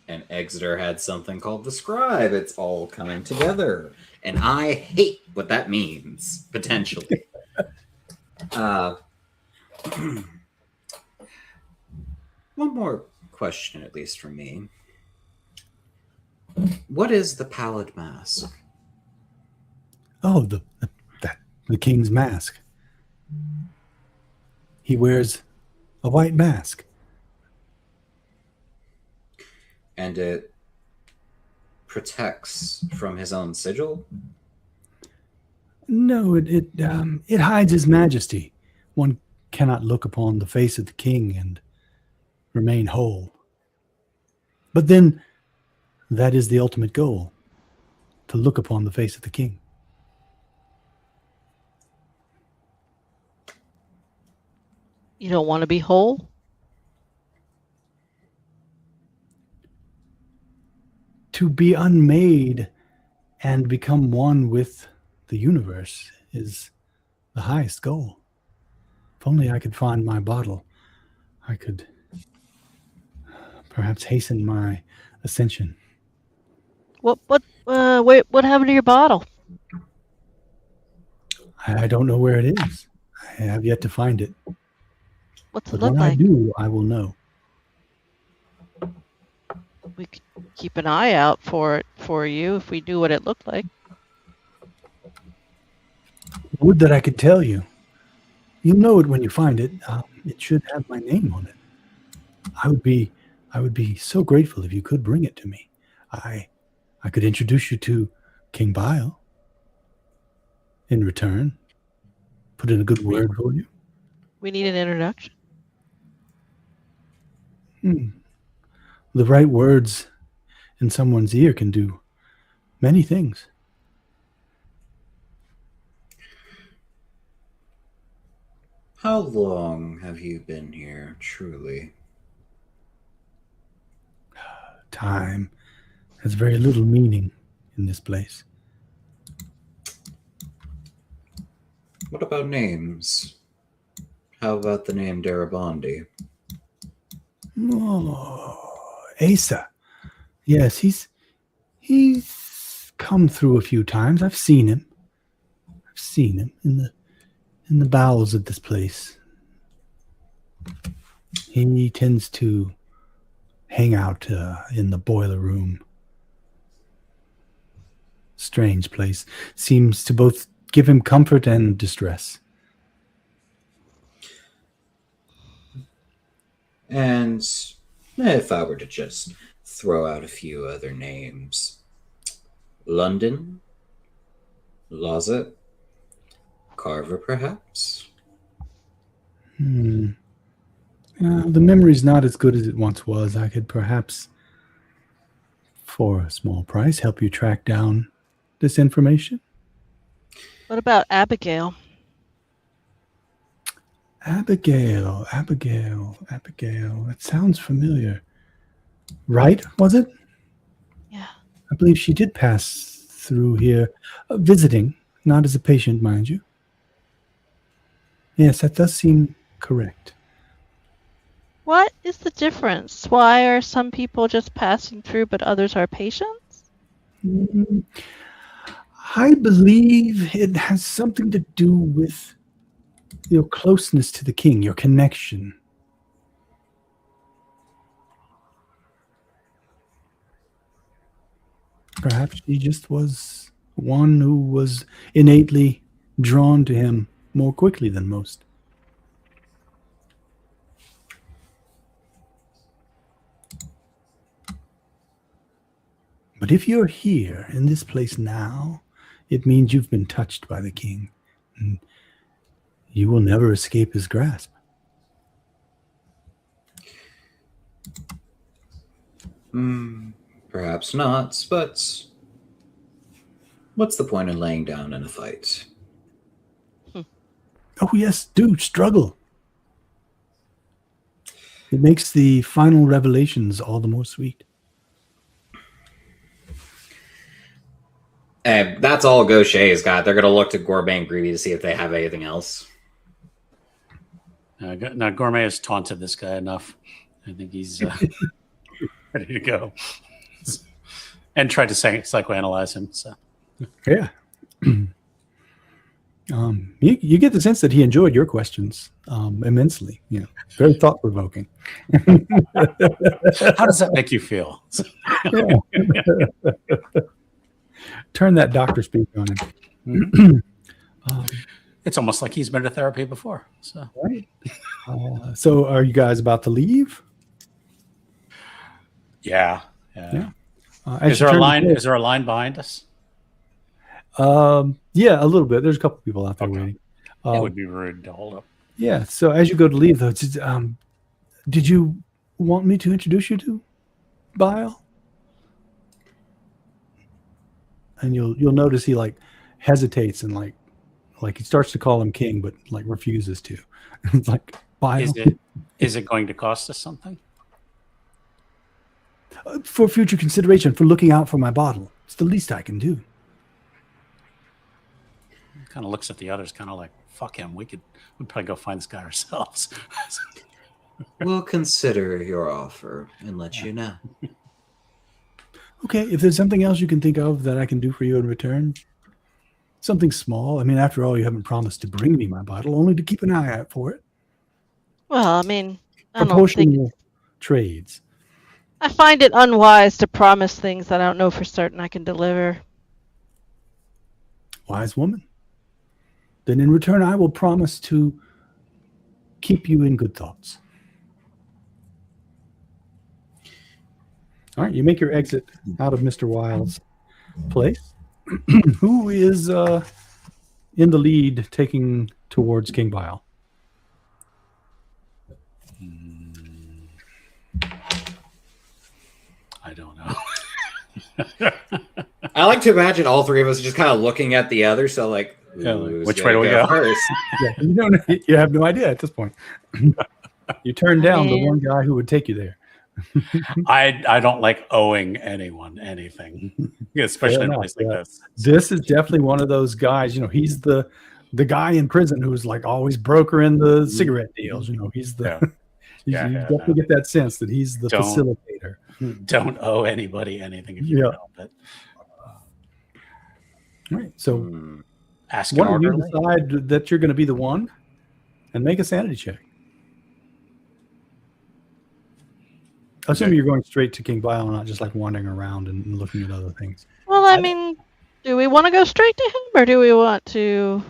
And Exeter had something called the Scribe. It's all coming together. And I hate what that means, potentially. One more question, at least from me. What is the pallid mask? Oh, the king's mask. He wears a white mask. And it protects from his own sigil? No, it hides his majesty. One cannot look upon the face of the king and remain whole. But then, that is the ultimate goal, to look upon the face of the king. You don't want to be whole? To be unmade and become one with the universe is the highest goal. If only I could find my bottle, I could perhaps hasten my ascension. What happened to your bottle? I don't know where it is. I have yet to find it. What's it But look when I like? do, I will know. We could keep an eye out for it for you if we knew what it looked like. Would that I could tell you. You'll know it when you find it. It should have my name on it. I would be so grateful if you could bring it to me. I could introduce you to King Bile. In return, put in a good word for you. We need an introduction. The right words in someone's ear can do many things. How long have you been here, truly? Time has very little meaning in this place. What about names? How about the name Darabandi? Oh, Asa. Yes, he's come through a few times. I've seen him. I've seen him in the bowels of this place. He tends to hang out in the boiler room. Strange place. Seems to both give him comfort and distress. And if I were to just throw out a few other names. London? Lawsett? Carver, perhaps? The memory's not as good as it once was. I could perhaps, for a small price, help you track down this information. What about Abigail? Abigail. That sounds familiar. Right, was it? Yeah. I believe she did pass through here, visiting, not as a patient, mind you. Yes, that does seem correct. What is the difference? Why are some people just passing through but others are patients? I believe it has something to do with your closeness to the king, your connection. Perhaps she just was one who was innately drawn to him more quickly than most. But if you're here in this place now, it means you've been touched by the king. And you will never escape his grasp. Perhaps not, but what's the point in laying down in a fight? Oh, yes, do struggle. It makes the final revelations all the more sweet. And that's all Gaucher's got. They're going to look to Gourmet and Gribi to see if they have anything else. Now, Gourmet has taunted this guy enough. I think he's ready to go. And tried to psychoanalyze him. So, Yeah. You get the sense that he enjoyed your questions immensely. You know, very thought provoking. how does that make you feel? Turn that doctor speak on him. It's almost like he's been to therapy before. So, Right. So, are you guys about to leave? yeah. As Is you there a turn line? the Is there a line behind us? yeah, a little bit. There's a couple people out there waiting. It would be rude to hold up. Yeah. So as you go to leave, though, did you want me to introduce you to Bile? And you'll notice he hesitates and like he starts to call him king, but refuses to. It's like Bile. Is it going to cost us something? For future consideration, for looking out for my bottle. It's the least I can do. Kind of looks at the others, kind of like, fuck him. We'd probably go find this guy ourselves. We'll consider your offer and let you know. Okay, if there's something else you can think of that I can do for you in return, something small. I mean, after all, you haven't promised to bring me my bottle, only to keep an eye out for it. Well, I mean, I don't think Proportional trades. I find it unwise to promise things that I don't know for certain I can deliver. Wise woman. Then in return, I will promise to keep you in good thoughts. All right, you make your exit out of Mr. Wilde's place. Who is in the lead taking towards King Bile? I don't know. I like to imagine all three of us just kind of looking at the other. So, Yeah, like, Who's which way gonna do we go? first? Yeah, you don't. You have no idea at this point. You turned down the one guy who would take you there. I don't like owing anyone anything, especially in a enough, place like yeah. this. This is definitely one of those guys. He's the guy in prison who's like always brokering the cigarette deals. He's the. Yeah. You Yeah, definitely get that sense that he's the facilitator. Don't owe anybody anything if you can help it. All right. So Ask an why don't you orderly. decide that you're going to be the one, and make a sanity check. Assuming you're going straight to King Vile, not just like wandering around and looking at other things. Well, I mean, do we want to go straight to him, or do we want to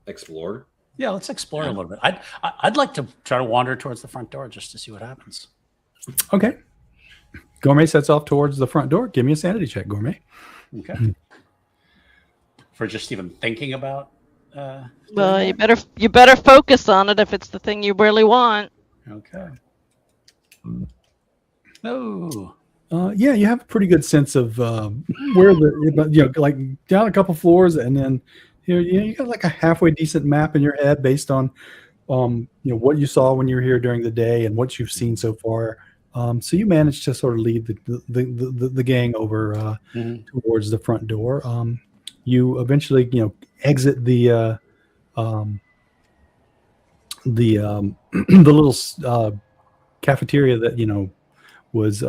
Explore. Yeah, let's explore a little bit. I'd like to try to wander towards the front door just to see what happens. Okay. Gourmet sets off towards the front door. Give me a sanity check, Gourmet. Okay. For just even thinking about. Well, you better focus on it if it's the thing you really want. Okay. Oh. Yeah, you have a pretty good sense of where like down a couple floors, and then you got like a halfway decent map in your head based on what you saw when you were here during the day and what you've seen so far. So you managed to sort of lead the gang over towards the front door. You eventually exit the little cafeteria that was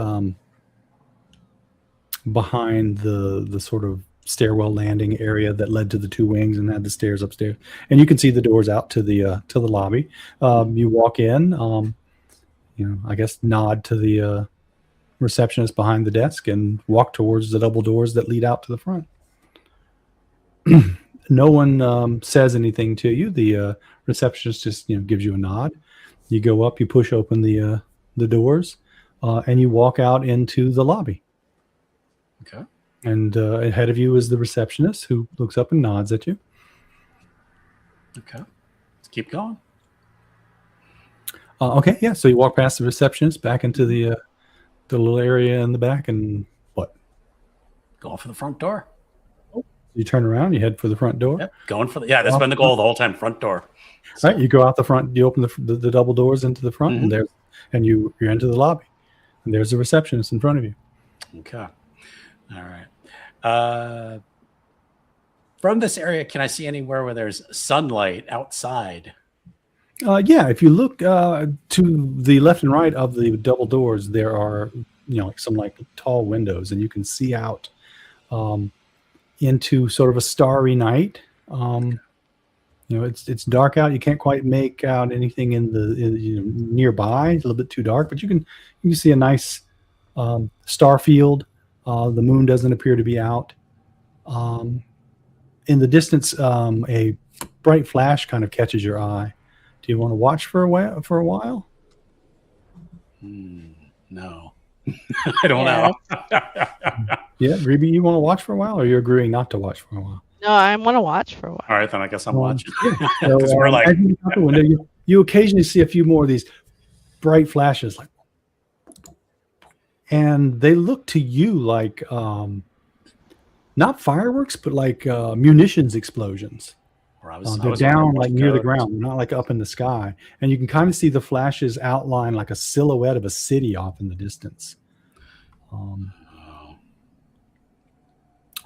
behind the sort of stairwell landing area that led to the two wings and had the stairs upstairs, and you can see the doors out to the lobby. You walk in, I guess nod to the receptionist behind the desk and walk towards the double doors that lead out to the front. No one says anything to you. The receptionist just gives you a nod. You go up, you push open the doors, and you walk out into the lobby. Okay. And ahead of you is the receptionist, who looks up and nods at you. Okay. Let's keep going. Okay, yeah. So you walk past the receptionist back into the little area in the back, and what? Going for the front door. You turn around, you head for the front door. Yep. Going for that's been the goal the whole time. Front door. So. All right, you go out the front. You open the double doors into the front, and you're into the lobby, and there's a receptionist in front of you. Okay. All right. From this area, can I see anywhere where there's sunlight outside? Yeah, if you look to the left and right of the double doors, there are like some like tall windows, and you can see out into sort of a starry night. It's dark out. You can't quite make out anything in nearby. It's a little bit too dark, but you can see a nice star field. The moon doesn't appear to be out. In the distance, a bright flash kind of catches your eye. Do you want to watch for a while? No, I don't know. Yeah, Gribi, you want to watch for a while, or you're agreeing not to watch for a while? No, I want to watch for a while. All right, then I guess I'm watching. So, we're like, as you look out the window, you occasionally see a few more of these bright flashes, and they look to you like not fireworks, but like munitions explosions. They're down like near the ground, not like up in the sky, and you can kind of see the flashes outline like a silhouette of a city off in the distance.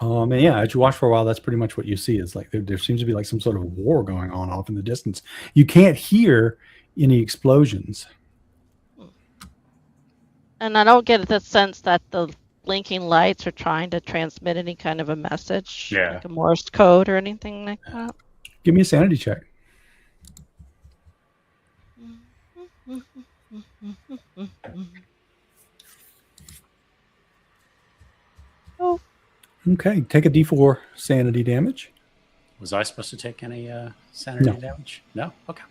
And yeah, as you watch for a while, that's pretty much what you see. Is like there seems to be like some sort of war going on off in the distance. You can't hear any explosions. And I don't get the sense that the blinking lights are trying to transmit any kind of a message, like a Morse code or anything like that. Give me a sanity check. Oh. Okay, take a D4 sanity damage. Was I supposed to take any sanity damage? No? Okay.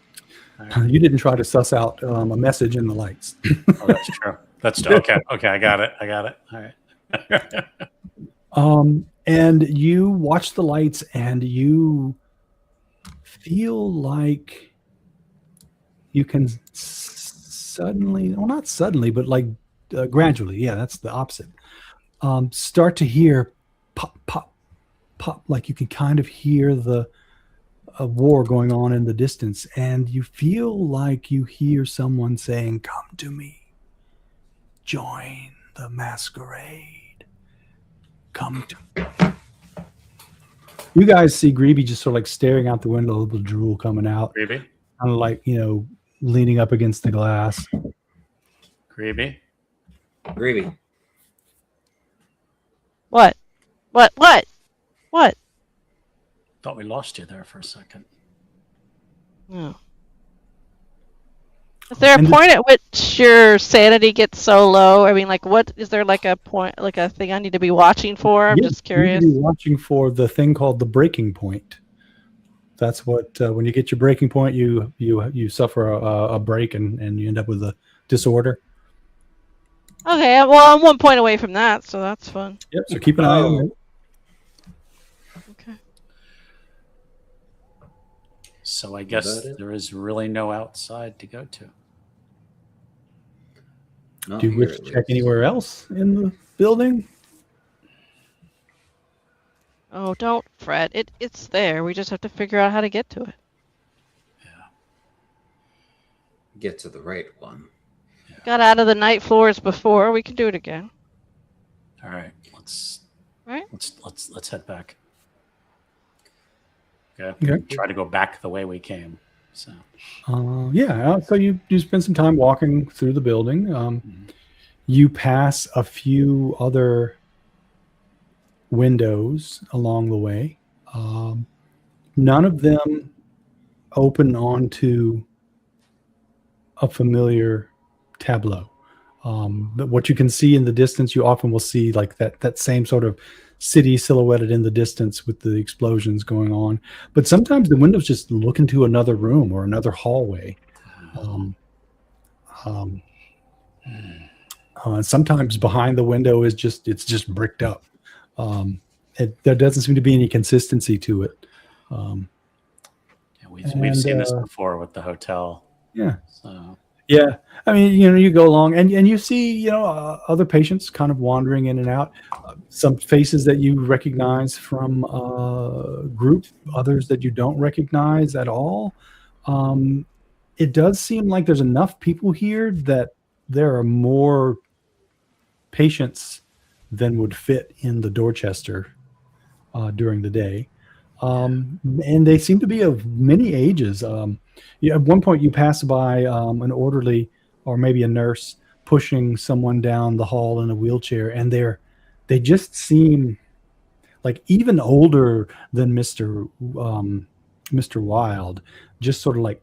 Right. You didn't try to suss out a message in the lights. Oh, that's true. That's okay. Okay, I got it. All right. And you watch the lights, and you feel like you can not suddenly, but like gradually. Yeah, that's the opposite. Start to hear pop, pop, pop, like you can kind of hear a war going on in the distance, and you feel like you hear someone saying, "Come to me. Join the masquerade. Come to me." You guys see Gribi just sort of like staring out the window, a little drool coming out, Gribi? kind of like, leaning up against the glass. Gribi? Gribi. What? What? Thought we lost you there for a second. Oh. Is there a And point at which your sanity gets so low? I mean, like, what is there like a point, like a thing I need to be watching for? I'm Yes, just curious. You need to be watching for the thing called the breaking point. That's what when you get your breaking point, you suffer a break and you end up with a disorder. Okay, well, I'm 1 point away from that, so that's fun. Yep. So keep an eye on it. Okay. So I guess That it? there is really no outside to go to. Not Do you here, wish at to check least. anywhere else in the building? Oh, don't fret. It's there. We just have to figure out how to get to it. Get to the right one. Got out of the night floors before. We can do it again. All right, let's head back. Okay. Okay. Try to go back the way we came. So So you spend some time walking through the building. You pass a few other windows along the way. None of them open onto a familiar tableau. But what you can see in the distance, you often will see like that same sort of city silhouetted in the distance with the explosions going on. But sometimes the windows just look into another room or another hallway. Sometimes behind the window it's just bricked up. There doesn't seem to be any consistency to it. we've seen this before with the hotel. Yeah. So Yeah, I mean, you go along and you see, other patients kind of wandering in and out. Some faces that you recognize from group, others that you don't recognize at all. It does seem like there's enough people here that there are more patients than would fit in the Dorchester during the day. And they seem to be of many ages. At one point you pass by an orderly or maybe a nurse pushing someone down the hall in a wheelchair, and they just seem like even older than Mr. Wild, just sort of like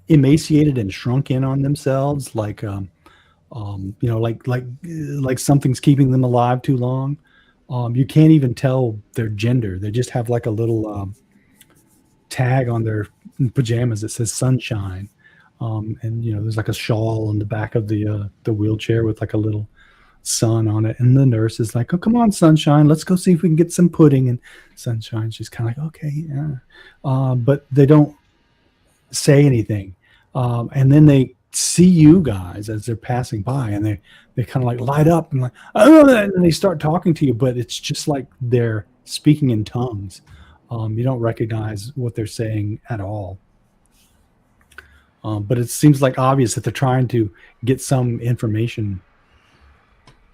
emaciated and shrunk in on themselves, like like something's keeping them alive too long. You can't even tell their gender. They just have like a little tag on their pajamas that says sunshine. And there's like a shawl on the back of the wheelchair with like a little sun on it. And the nurse is like, "Oh, come on, Sunshine, let's go see if we can get some pudding." And Sunshine, she's kind of like, "Okay, yeah." But they don't say anything. And then they see you guys as they're passing by, and they kind of like light up and like, "Oh," and they start talking to you, but it's just like they're speaking in tongues. You don't recognize what they're saying at all. But it seems like obvious that they're trying to get some information.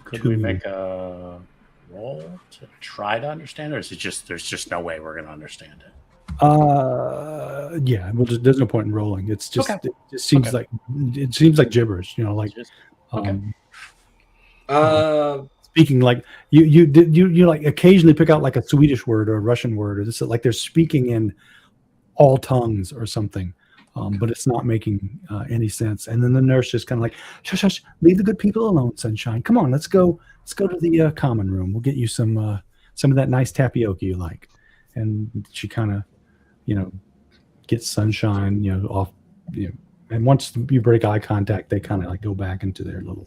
could we make a roll to try to understand, or is it just there's just no way we're going to understand it? Yeah. Well, there's no point in rolling. It's just Okay. it just seems Okay. like gibberish. Like Okay. speaking like you like occasionally pick out like a Swedish word or a Russian word, or this like they're speaking in all tongues or something. But it's not making any sense. And then the nurse just kind of like, "Shush, shush, leave the good people alone, Sunshine. Come on, let's go to the common room. We'll get you some of that nice tapioca you like." And she kind of, gets Sunshine, off, and once you break eye contact, they kind of like go back into their little,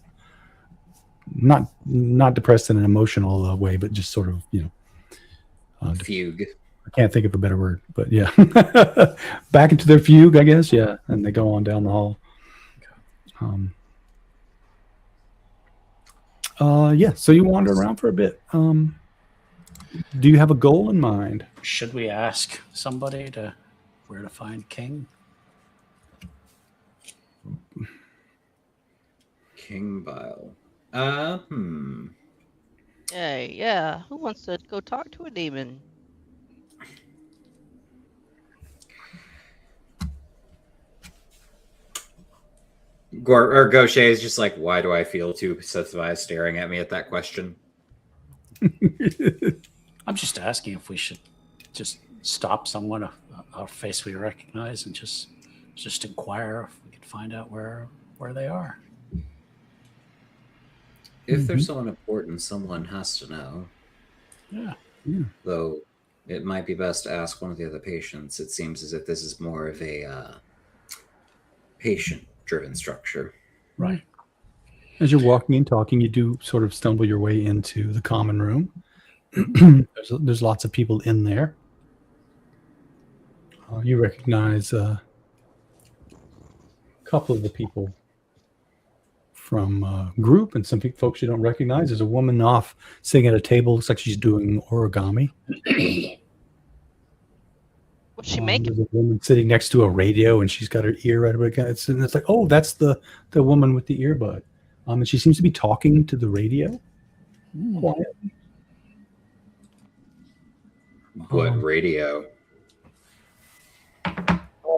not depressed in an emotional way, but just sort of, Fugue. I can't think of a better word, but yeah, back into their fugue, I guess. Yeah. And they go on down the hall. Yeah. So you wander around for a bit. Do you have a goal in mind? Should we ask somebody where to find King? King Bile. Hey, yeah. Who wants to go talk to a demon? Gaucher is just like, why do I feel two sets of eyes staring at me at that question? I'm just asking if we should just stop someone, a face we recognize, and just inquire if we could find out where they are. If there's someone important, someone has to know. Yeah. Though it might be best to ask one of the other patients. It seems as if this is more of a patient-driven structure. Right. As you're walking and talking, you do sort of stumble your way into the common room. There's lots of people in there. You recognize a couple of the people from group, and some folks you don't recognize. There's a woman off sitting at a table. Looks like she's doing origami. What's she making? There's a woman sitting next to a radio, and she's got her ear right about it. And it's like, oh, that's the woman with the earbud. And she seems to be talking to the radio. Quietly. What radio?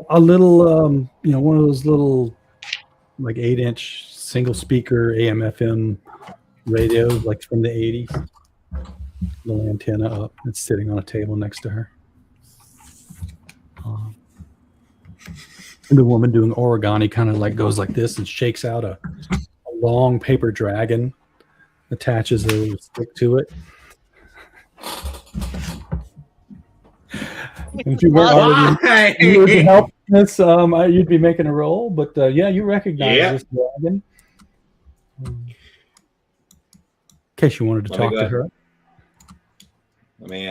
A little, one of those little, like 8-inch single speaker AM/FM radios, like from the 80s. Little antenna up. It's sitting on a table next to her. The woman doing origami kind of like goes like this and shakes out a long paper dragon, attaches a little stick to it. And if you weren't already to help this, you'd be making a roll. But yeah, you recognize this dragon. In case you wanted to talk to her. Let me.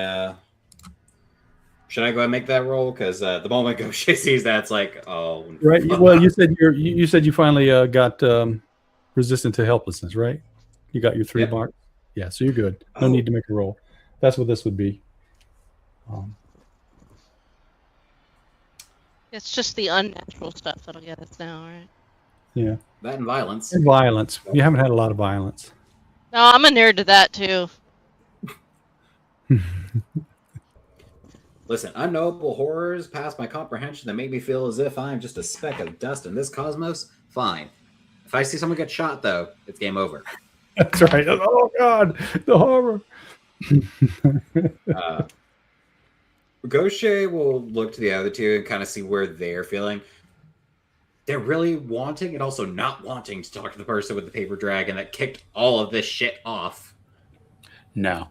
Should I go ahead and make that roll? Because the moment Gaucher sees that, it's like, oh. Right. Well, you said you finally got resistant to helplessness, right? You got your 3 mark. Yeah, so you're good. No need to make a roll. That's what this would be. It's just the unnatural stuff that'll get us now, right? Yeah. That and violence. And violence. You haven't had a lot of violence. No, I'm a nerd to that too. Listen, unknowable horrors past my comprehension that make me feel as if I'm just a speck of dust in this cosmos. Fine. If I see someone get shot, though, it's game over. That's right. Oh God, the horror. Gaucher will look to the other two and kind of see where they're feeling. They're really wanting and also not wanting to talk to the person with the paper dragon that kicked all of this shit off. No.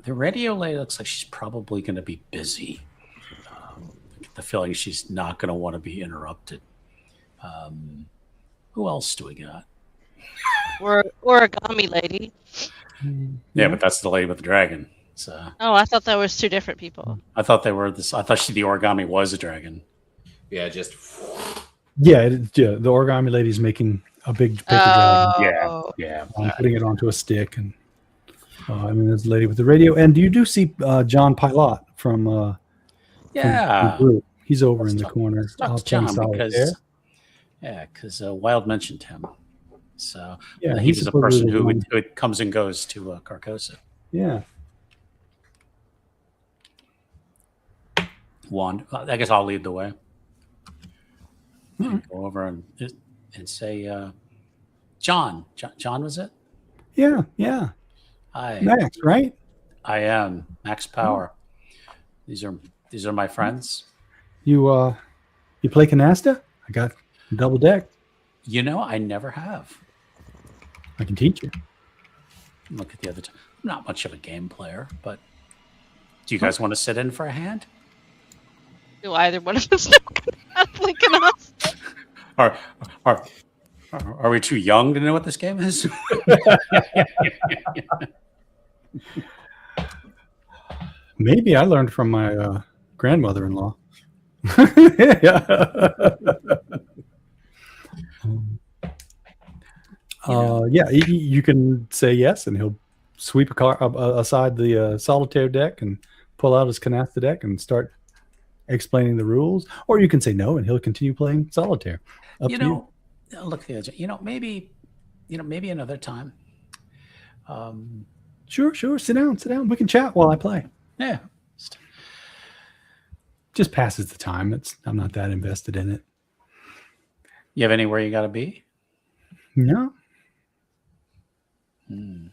The radio lady looks like she's probably going to be busy. I get the feeling she's not going to want to be interrupted. Who else do we got? Or origami lady. Yeah, but that's the lady with the dragon. So. Oh, I thought that was 2 different people. I thought they were this. I thought the origami was a dragon. Yeah, just. Yeah, the origami lady's making a big paper dragon. Yeah. Putting it onto a stick, and then there's the lady with the radio. And you do see John Pilot from from the group. He's over in the corner. John because Wild mentioned him. So he's a person who comes and goes to Carcosa. Yeah. Wand. I guess I'll lead the way. Go over and say, John. John, was it? Yeah. Hi. Max, right? I am Max Power. These are my friends. You play canasta? I got double deck. I never have. I can teach you. Look at the other. I'm not much of a game player, but do you guys want to sit in for a hand? Do either one of us know Lincoln us? Are we too young to know what this game is? Maybe I learned from my grandmother-in-law. You can say yes, and he'll sweep aside the solitaire deck and pull out his canasta deck and start explaining the rules, or you can say no and he'll continue playing solitaire. Up You to you. know, look, the edge. Maybe another time. Sure. Sit down. We can chat while I play. Yeah. Just passes the time. I'm not that invested in it. You have anywhere you got to be? No. Do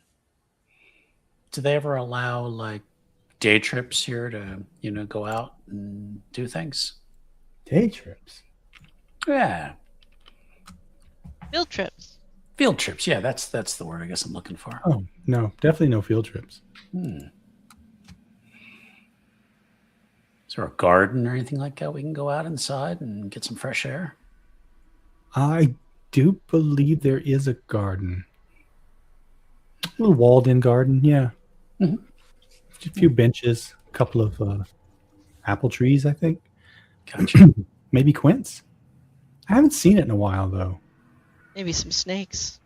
they ever allow like day trips here to, go out and do things? Day trips. Yeah. Field trips. Field trips. Yeah, that's the word I guess I'm looking for. Oh, no. Definitely no field trips. Is there a garden or anything like that we can go out inside and get some fresh air? I do believe there is a garden. A little walled-in garden, yeah. Mhm. A few benches, a couple of apple trees, I think. Gotcha. Maybe quince. I haven't seen it in a while, though. Maybe some snakes.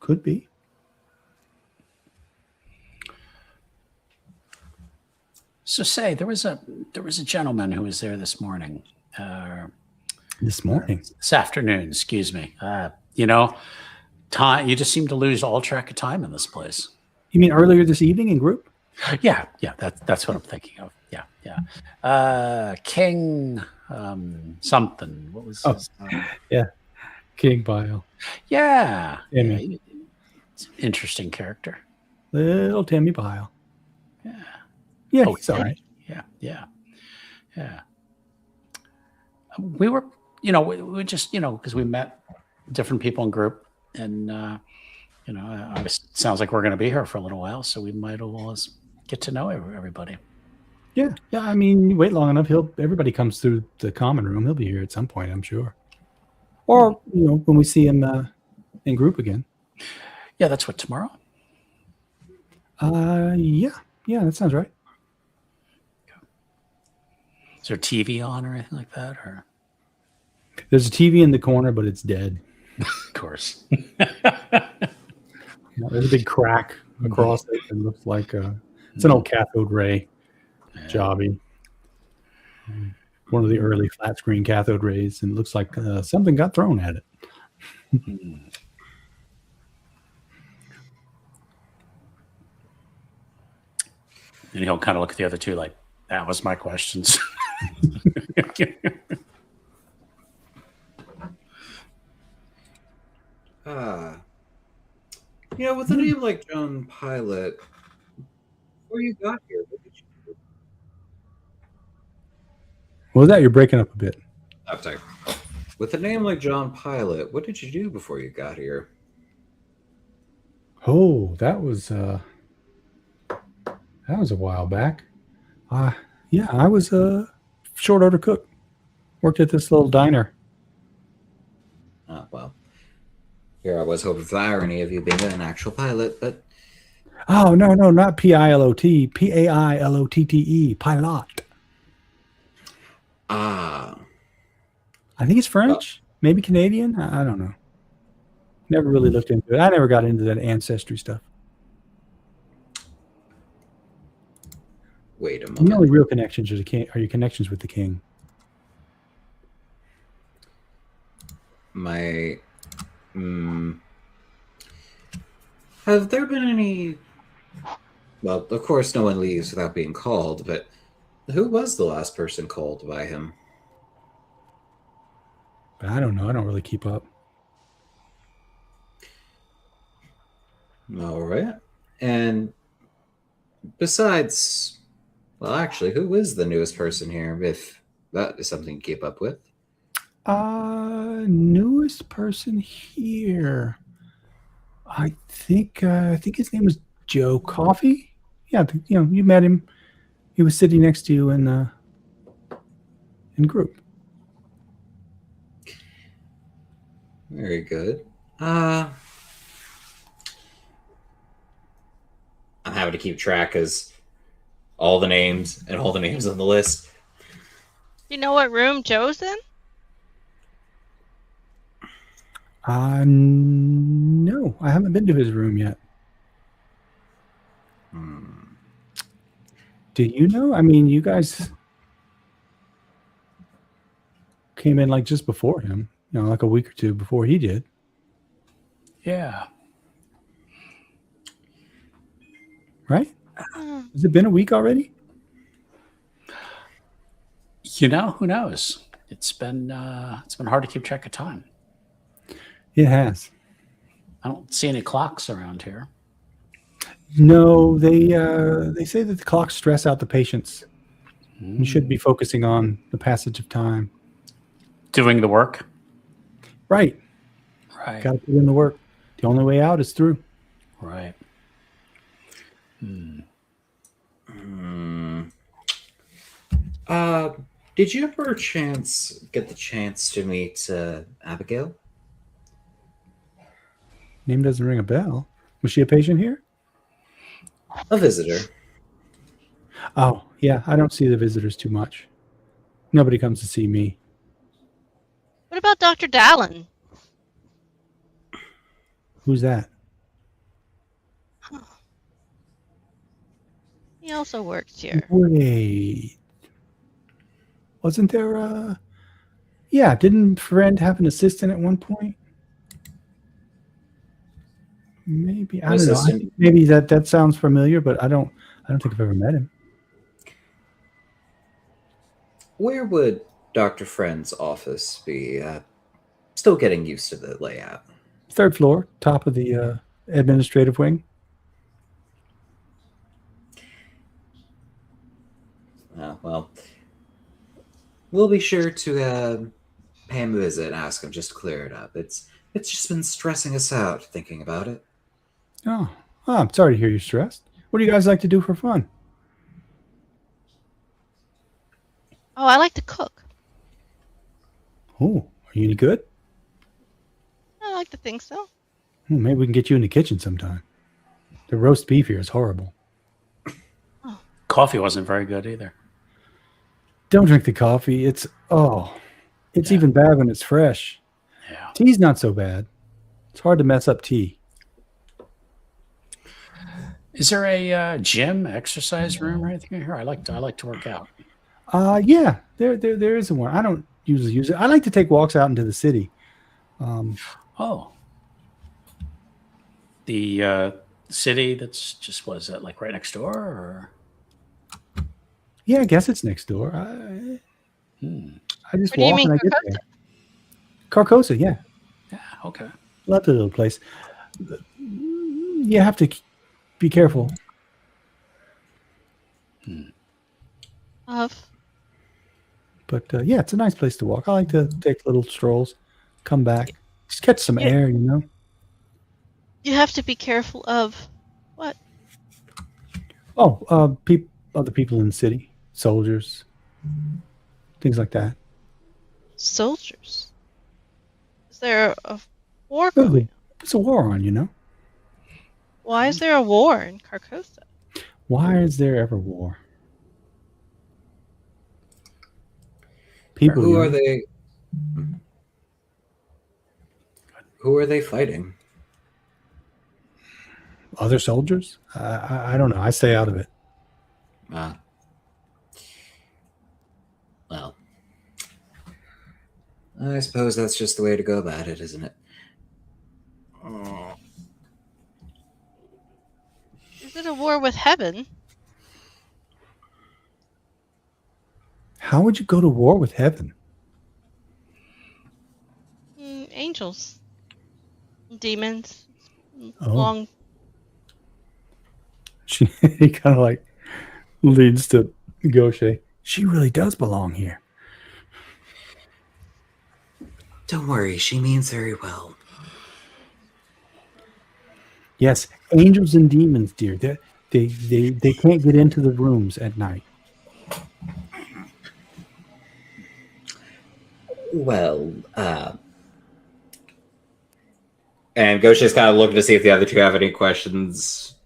Could be. So say there was a gentleman who was there this morning. This morning. This afternoon, excuse me. Time. You just seem to lose all track of time in this place. You mean earlier this evening in group? Yeah. That's what I'm thinking of. Yeah. King something. What was his Yeah. King Bile. Yeah. Timmy. It's an interesting character. Little Timmy Bile. Yeah. Yeah, Oh, he's all right. Yeah. We were, we just, because we met different people in group, and it sounds like we're going to be here for a little while, so we might as well get to know everybody. Yeah. I mean, you wait long enough, everybody comes through the common room. He'll be here at some point, I'm sure. Or when we see him in group again. Yeah, that's what, tomorrow. Yeah, that sounds right. Is there TV on or anything like that, or? There's a TV in the corner, but it's dead. Of course. There's a big crack across it. It looks like it's an old cathode ray jobby. One of the early flat screen cathode rays, and it looks like something got thrown at it. And he'll kind of look at the other two like, that was my questions. With a name like John Pilot, before you got here, what did you do? What was that? You're breaking up a bit. I'm sorry. With a name like John Pilot, what did you do before you got here? Oh, that was a while back. Yeah, I was a short order cook. Worked at this little diner. Oh, well. Here I was hoping for the irony of you being an actual pilot, but... Oh, no, not P-I-L-O-T. P-A-I-L-O-T-T-E. Pilot. Ah. I think it's French. Maybe Canadian. I don't know. Never really looked into it. I never got into that ancestry stuff. Wait a The moment. only real connections are your connections with the king. Have there been any... Well, of course no one leaves without being called, but who was the last person called by him? But I don't know. I don't really keep up. All right. And besides... Well, actually, who is the newest person here, if that is something to keep up with? Newest person here. I think his name was Joe Coffee. Yeah, you met him. He was sitting next to you in group. Very good. I'm having to keep track as all the names on the list. You know what room Joe's in? No, I haven't been to his room yet. Do you know? I mean, you guys came in like just before him, like a week or two before he did. Yeah. Right? Has it been a week already? Who knows? It's been hard to keep track of time. It has. I don't see any clocks around here. No, they say that the clocks stress out the patients. You should be focusing on the passage of time. Doing the work. Right. Right. Got to put in the work. The only way out is through. Right. Did you ever get the chance to meet Abigail? Name doesn't ring a bell. Was she a patient here? A visitor. Oh, yeah. I don't see the visitors too much. Nobody comes to see me. What about Dr. Dallin? Who's that? He also works here. Wait. Wasn't there a... Yeah, didn't Friend have an assistant at one point? Maybe. I don't know. I think maybe that sounds familiar, but I don't think I've ever met him. Where would Dr. Friend's office be? Still getting used to the layout. 3rd floor, top of the administrative wing. Well, we'll be sure to pay him a visit and ask him just to clear it up. It's just been stressing us out thinking about it. Oh, I'm sorry to hear you're stressed. What do you guys like to do for fun? Oh, I like to cook. Oh, are you any good? I like to think so. Maybe we can get you in the kitchen sometime. The roast beef here is horrible. Coffee wasn't very good either. Don't drink the coffee. It's even bad when it's fresh. Yeah. Tea's not so bad. It's hard to mess up tea. Is there a gym, exercise room, or anything in here? I like to work out. Yeah, there isn't one. I don't usually use it. I like to take walks out into the city. The city that's just, was that like right next door, or? Yeah, I guess it's next door. I just What do you walk mean, and I get there. Carcosa, yeah. Yeah, okay. Love the little place. You have to be careful. But yeah, it's a nice place to walk. I like to take little strolls, come back, just catch some air, You have to be careful of what? Oh, other people in the city, soldiers, things like that. Soldiers. Is there a war going? Really, it's a war on, Why is there a war in Carcosa? Why is there ever war? People. Who are they? Who are they fighting? Other soldiers? I don't know. I stay out of it. Well, I suppose that's just the way to go about it, isn't it? Is it a war with heaven? How would you go to war with heaven? Angels. Demons. Oh. Long. He kind of like leads to Gaucher. She really does belong here. Don't worry, she means very well. Yes, angels and demons, dear. They can't get into the rooms at night. Well, and Gaucher's kind of looking to see if the other two have any questions.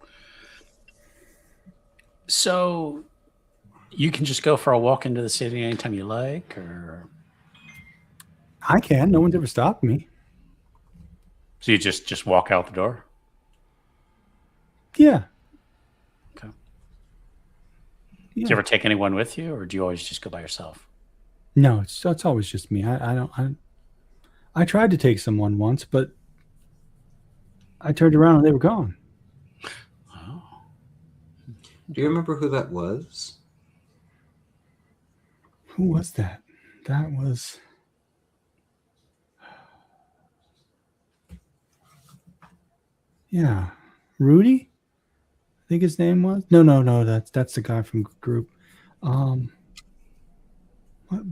So you can just go for a walk into the city anytime you like, or? I can. No one's ever stopped me. So you just walk out the door? Yeah. Okay. Do you ever take anyone with you, or do you always just go by yourself? No, it's always just me. I tried to take someone once, but I turned around and they were gone. Oh. Do you remember who that was? Who was that? That was... Yeah. Rudy? I think his name was? No. That's the guy from group. What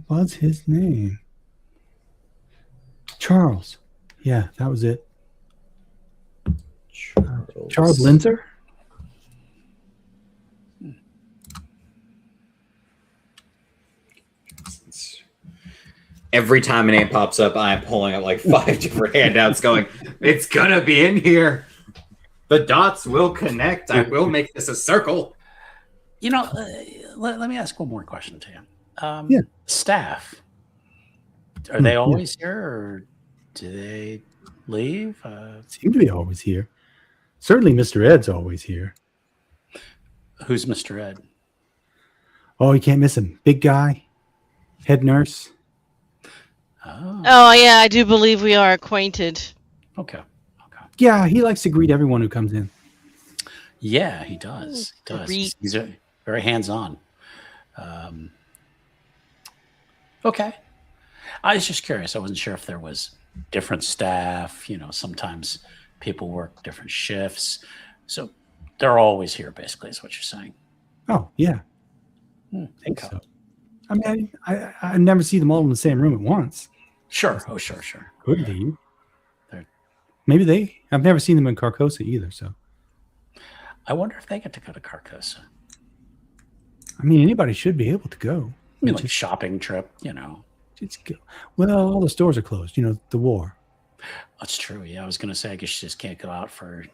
was his name? Charles. Yeah, that was it. Charles Linzer? Every time a name pops up, I'm pulling out like 5 different handouts going, it's gonna be in here. The dots will connect. I will make this a circle. You know, let me ask one more question to you. Yeah. Staff, are they always here, or do they leave? Seem to be always here. Certainly Mr. Ed's always here. Who's Mr. Ed? Oh, you can't miss him. Big guy, head nurse. Oh, yeah, I do believe we are acquainted. Okay. Yeah, he likes to greet everyone who comes in. Yeah, he does. He does. Greet. He's very hands-on. Okay. I was just curious. I wasn't sure if there was different staff. You know, sometimes people work different shifts. So they're always here, basically, is what you're saying. Oh, yeah. Hmm, I think okay. so. I mean, I never see them all in the same room at once. Sure. Oh, sure. Could be. They're- Maybe I've never seen them in Carcosa either, so. I wonder if they get to go to Carcosa. I mean, anybody should be able to go. I mean, like shopping trip, you know. Just go. Well, all the stores are closed, the war. That's true. Yeah, I was going to say, I guess you just can't go out for,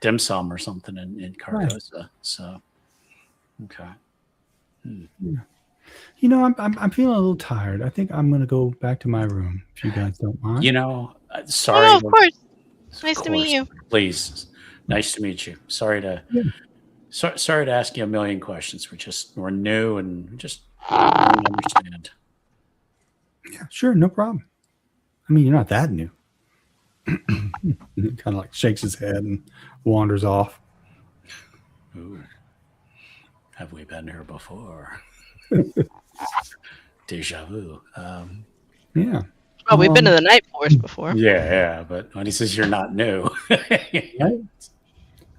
dim sum or something in Carcosa. Right. So, okay. Yeah. I'm feeling a little tired. I think I'm going to go back to my room, if you guys don't mind. Sorry. Oh, no, of course. Nice to meet you. Please. Nice to meet you. Sorry to ask you a million questions. We're new and just don't understand. Yeah, sure, no problem. I mean, you're not that new. He kind of like shakes his head and wanders off. Ooh. Have we been here before? Deja vu. Yeah. Oh, we've been to the Night Force before. Yeah, but when he says you're not new. Right?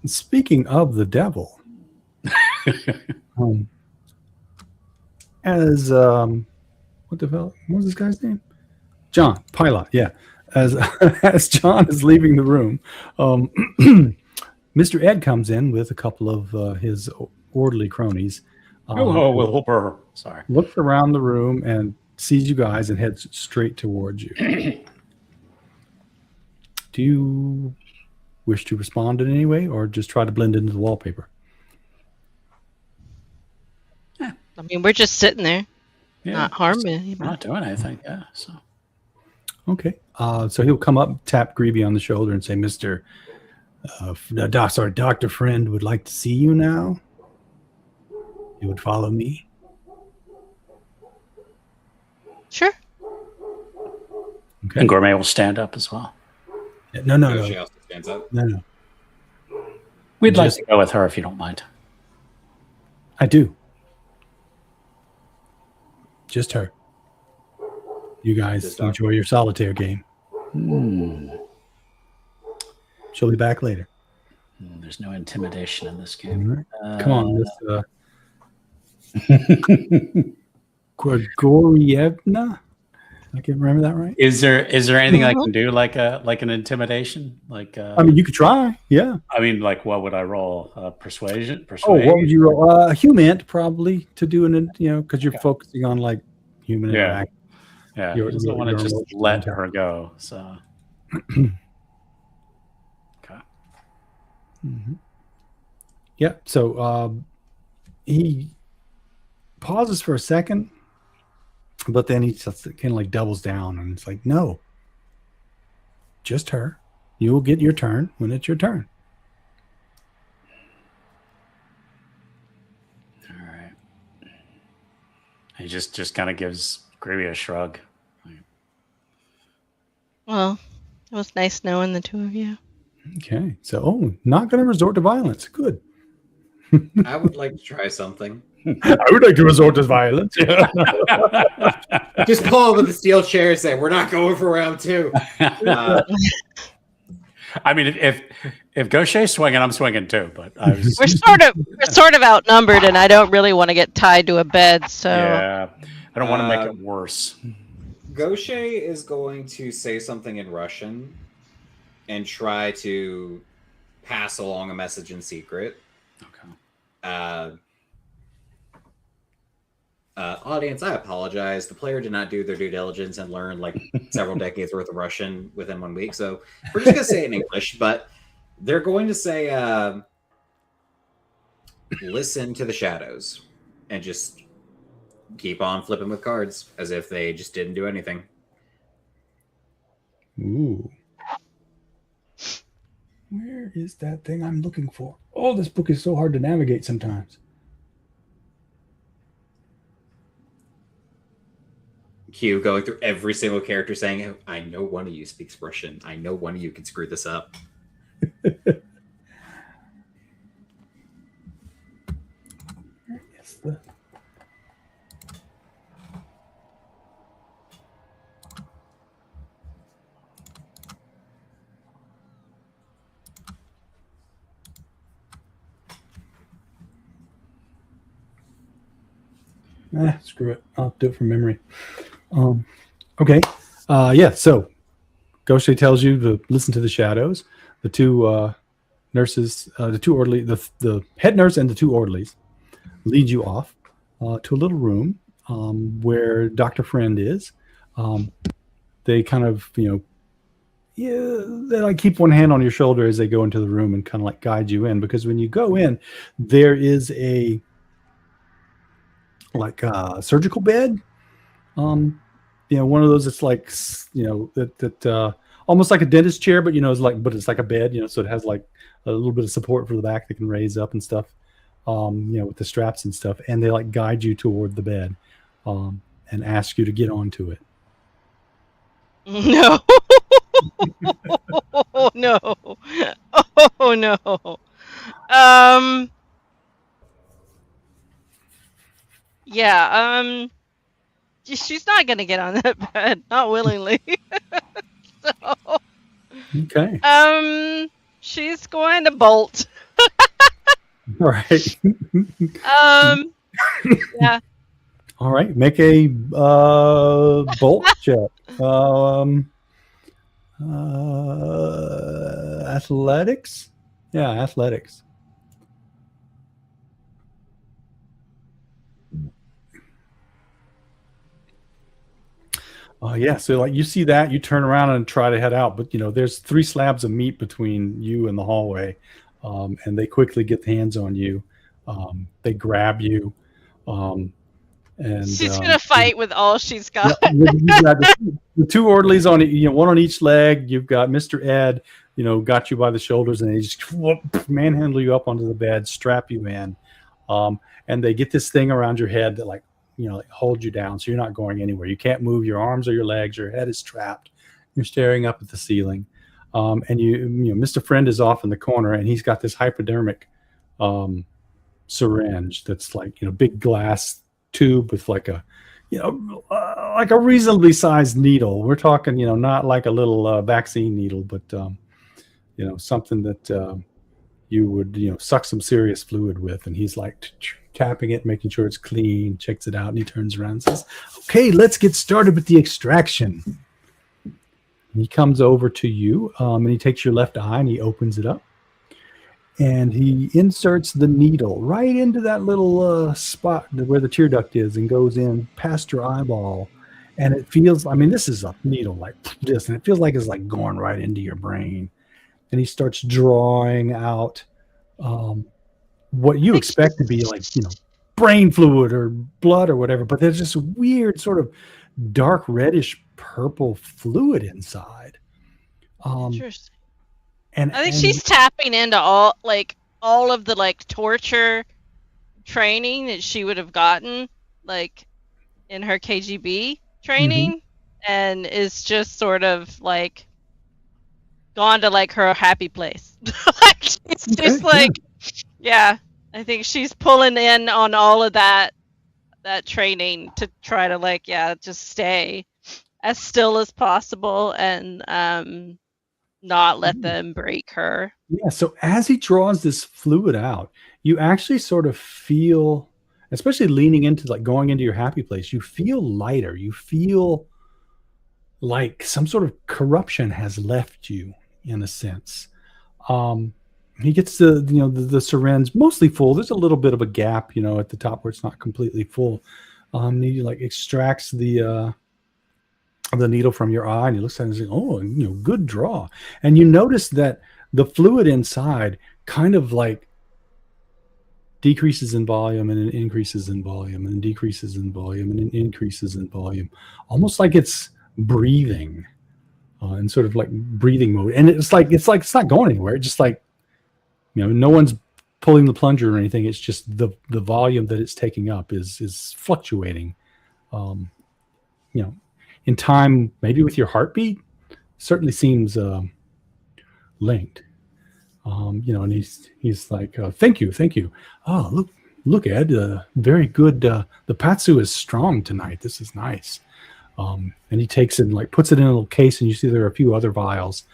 Speaking of the devil, as what was this guy's name? John Pilot. Yeah, as John is leaving the room, Mr. Ed comes in with a couple of his orderly cronies. Hello, Wilbur. Sorry. Looks around the room and sees you guys and heads straight towards you. Do you wish to respond in any way, or just try to blend into the wallpaper? I mean, we're just sitting there, not harming anybody. Not doing anything, yeah. So. Okay. So he'll come up, tap Gribi on the shoulder, and say, Dr. Friend would like to see you now. You would follow me? Sure. Okay. And Gourmet will stand up as well. No. She also stands up. No. We'd like to go with her if you don't mind. I do. Just her. You guys enjoy your solitaire game. She'll be back later. There's no intimidation in this game. Right. Come on, Miss Grigorievna. I can remember that right. Is there anything I can do like an intimidation? I mean, you could try. Yeah. I mean, like, what would I roll? Persuasion? Oh, what would you roll? Human probably to do because you're focusing on like human interaction. Yeah. I don't want to just let her go. So. Okay. Mm-hmm. Yeah. So he pauses for a second, but then he just kind of like doubles down, and it's like, no, just her. You will get your turn when it's your turn. All right. He just kind of gives Gribi a shrug. Well, it was nice knowing the two of you. Okay. So, not going to resort to violence. Good. I would like to try something. I would like to resort to violence. Just pull up with the steel chair and say, "We're not going for round 2." I mean, if Gaucher's swinging, I'm swinging too. But I was, We're sort of outnumbered, and I don't really want to get tied to a bed. So yeah, I don't want to make it worse. Gaucher is going to say something in Russian and try to pass along a message in secret. Okay. Audience, I apologize. The player did not do their due diligence and learn like several decades worth of Russian within 1 week. So we're just going to say it in English, but they're going to say, listen to the shadows and just keep on flipping with cards as if they just didn't do anything. Ooh. Where is that thing I'm looking for? Oh, this book is so hard to navigate sometimes. Q going through every single character saying, I know one of you speaks Russian. I know one of you can screw this up. Yes, the... Screw it. I'll do it from memory. Okay. Yeah, so Gaucher tells you to listen to the shadows. The two nurses, the two orderly, the head nurse and the two orderlies lead you off to a little room where Dr. Friend is. They kind of, they like keep one hand on your shoulder as they go into the room and kind of like guide you in, because when you go in, there is a surgical bed. One of those that's like, that almost like a dentist chair, but it's like a bed, so it has like a little bit of support for the back that can raise up and stuff, with the straps and stuff. And they like guide you toward the bed, and ask you to get onto it. No. Oh, no. Oh, no. Yeah, she's not going to get on that bed, not willingly. So, Okay. She's going to bolt. Right. Yeah. All right. Make a bolt check. Athletics? Yeah, athletics. Yeah, so like you see that, you turn around and try to head out, but there's 3 slabs of meat between you and the hallway, and they quickly get hands on you. They grab you, and she's gonna fight with all she's got. You got the 2 orderlies on one on each leg. You've got Mr. Ed, got you by the shoulders, and they just manhandle you up onto the bed, strap you in, and they get this thing around your head that like hold you down, so you're not going anywhere. You can't move your arms or your legs. Your head is trapped. You're staring up at the ceiling, and Mr. Friend is off in the corner, and he's got this hypodermic syringe that's like big glass tube with like a like a reasonably sized needle. We're talking not like a little vaccine needle, but something that you would suck some serious fluid with. And he's like tapping it, making sure it's clean, checks it out, and he turns around and says, okay, let's get started with the extraction. And he comes over to you, and he takes your left eye and he opens it up, and he inserts the needle right into that little spot where the tear duct is, and goes in past your eyeball. And it feels, this is a needle like this, and it feels like it's like going right into your brain. And he starts drawing out what you expect to be like, brain fluid or blood or whatever, but there's this weird sort of dark reddish purple fluid inside. Interesting. And I think she's tapping into all of the like torture training that she would have gotten, like in her KGB Mm-hmm. training, and is just sort of like gone to like her happy place. Like she's just like, yeah, I think she's pulling in on all of that training to try to like, yeah, just stay as still as possible and not let them break her. Yeah. So as he draws this fluid out, you actually sort of feel, especially leaning into like going into your happy place, you feel lighter. You feel like some sort of corruption has left you in a sense. He gets the syringe mostly full. There's a little bit of a gap, at the top where it's not completely full. He like extracts the needle from your eye, and he looks at it and says, "Oh, good draw." And you notice that the fluid inside kind of like decreases in volume and it increases in volume and decreases in volume and it increases in volume, almost like it's breathing in sort of like breathing mode. And it's not going anywhere. It's just like, no one's pulling the plunger or anything. It's just the volume that it's taking up is fluctuating. In time, maybe with your heartbeat, certainly seems linked. And he's like, thank you. Oh, look, Ed, very good. The patsu is strong tonight. This is nice. And he takes it and like puts it in a little case, and you see there are a few other vials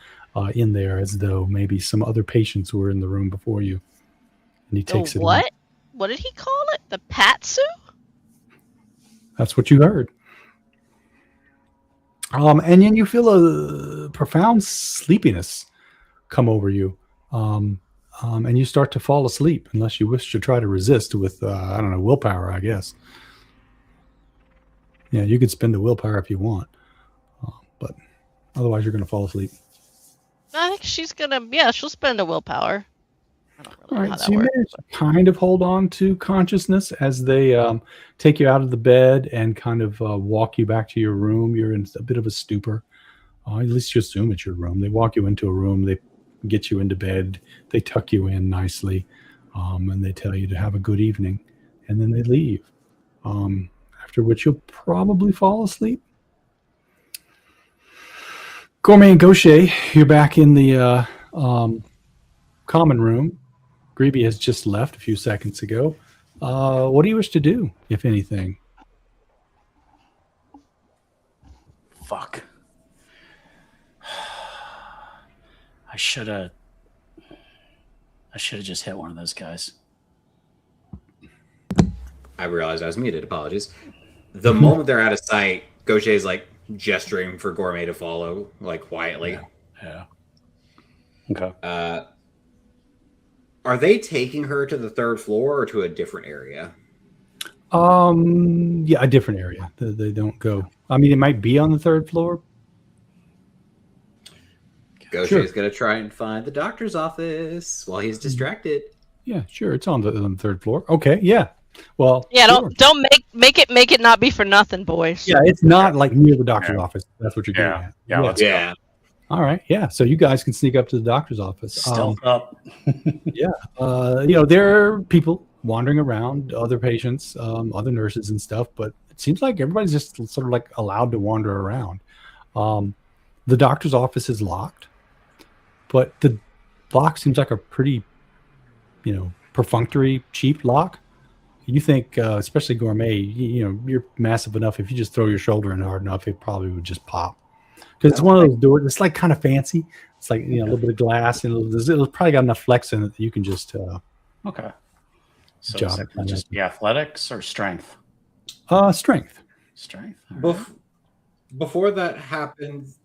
in there, as though maybe some other patients were in the room before you. And he takes it. What? What did he call it? The patsu? That's what you heard. And then you feel a profound sleepiness come over you. And you start to fall asleep unless you wish to try to resist with, willpower, I guess. Yeah, you could spend a willpower if you want. But otherwise you're going to fall asleep. I think she'll spend a willpower. I don't really All know right, how so that you works. manage to kind of hold on to consciousness as they take you out of the bed and kind of walk you back to your room. You're in a bit of a stupor. At least you assume it's your room. They walk you into a room. They get you into bed. They tuck you in nicely, and they tell you to have a good evening, and then they leave. After which you'll probably fall asleep. Gourmet and Gaucher, you're back in the common room. Gribi has just left a few seconds ago. What do you wish to do, if anything? Fuck. I should have just hit one of those guys. I realized I was muted. Apologies. The moment they're out of sight, Gaucher is like gesturing for Gourmet to follow, like quietly. Yeah. Okay. Are they taking her to the third floor or to a different area? Yeah, a different area. They don't go. I mean, it might be on the third floor. Gaucher's going to try and find the doctor's office while he's distracted. Yeah, sure. It's on the third floor. Okay, yeah. Well, Yeah, sure. don't make it not be for nothing, boys. Yeah, it's not like near the doctor's office. That's what you're getting at. Yeah, let's go. All right. Yeah. So you guys can sneak up to the doctor's office. Stealth up. There are people wandering around, other patients, other nurses and stuff, but it seems like everybody's just sort of like allowed to wander around. The doctor's office is locked, but the lock seems like a pretty, perfunctory, cheap lock. You think, especially Gourmet, you're massive enough. If you just throw your shoulder in hard enough, it probably would just pop. Because it's one of those doors. It's like kind of fancy. It's like a little bit of glass, and it's probably got enough flex in it that you can just Okay. So job is it. it just the athletics or strength? Strength. Strength. All right. Before that happens,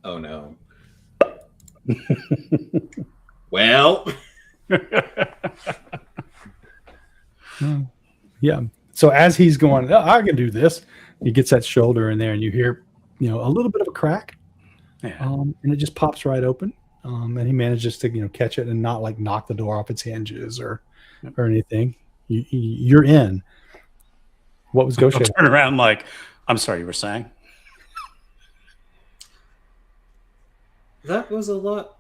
oh no. Well, Yeah. So as he's going, I can do this. He gets that shoulder in there, and you hear, a little bit of a crack, and it just pops right open. And he manages to, catch it and not like knock the door off its hinges or anything. You're in. What was Gaucher? Turn around like, I'm sorry, you were saying? that was a little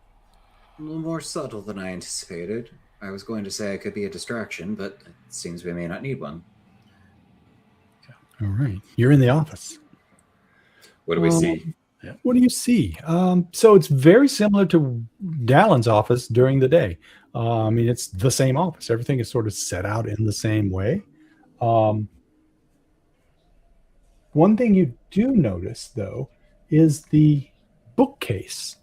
more subtle than I anticipated. I was going to say I could be a distraction, but it seems we may not need one. All right. You're in the office. What do we see? What do you see? So it's very similar to Dallin's office during the day. I mean, it's the same office. Everything is sort of set out in the same way. One thing you do notice, though, is the bookcase.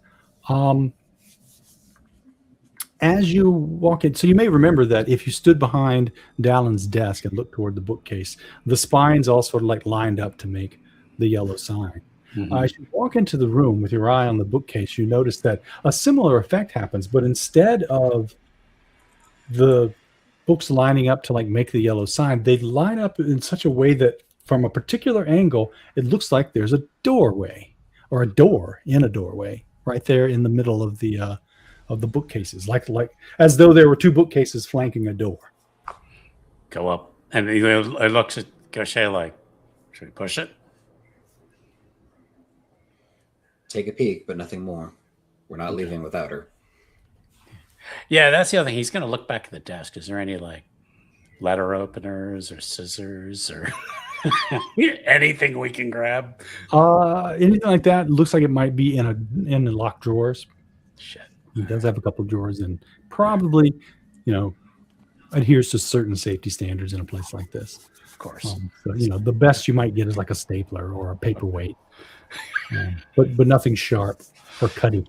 As you walk in, so you may remember that if you stood behind Dallin's desk and looked toward the bookcase, the spines all sort of like lined up to make the yellow sign. Mm-hmm. As you walk into the room with your eye on the bookcase, you notice that a similar effect happens, but instead of the books lining up to like make the yellow sign, they line up in such a way that from a particular angle, it looks like there's a doorway or a door in a doorway right there in the middle of the bookcases, like as though there were two bookcases flanking a door. Go up, and it looks at Gaucher like, should we push it? Take a peek, but nothing more. We're not leaving without her. Yeah, that's the other thing. He's going to look back at the desk. Is there any like letter openers or scissors or anything we can grab? Anything like that looks like it might be in the locked drawers. Shit. He does have a couple of drawers and probably, adheres to certain safety standards in a place like this. Of course. So, the best you might get is like a stapler or a paperweight, but nothing sharp or cutty.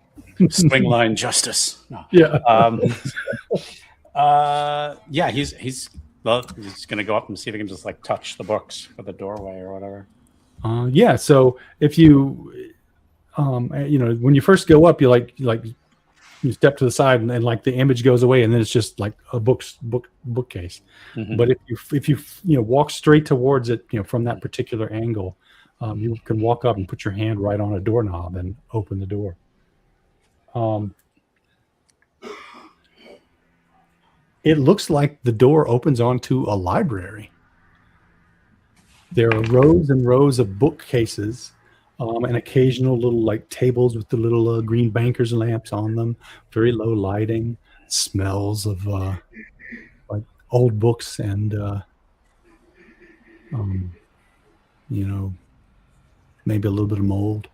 Swing line justice. No. Yeah. Yeah, he's going to go up and see if he can just like touch the books for the doorway or whatever. Yeah. So if you, when you first go up, you you step to the side and like the image goes away and then it's just like a bookcase. Mm-hmm. But if you walk straight towards it, from that particular angle, you can walk up and put your hand right on a doorknob and open the door. It looks like the door opens onto a library. There are rows and rows of bookcases, and occasional little like tables with the little green banker's lamps on them. Very low lighting, smells of like old books and maybe a little bit of mold.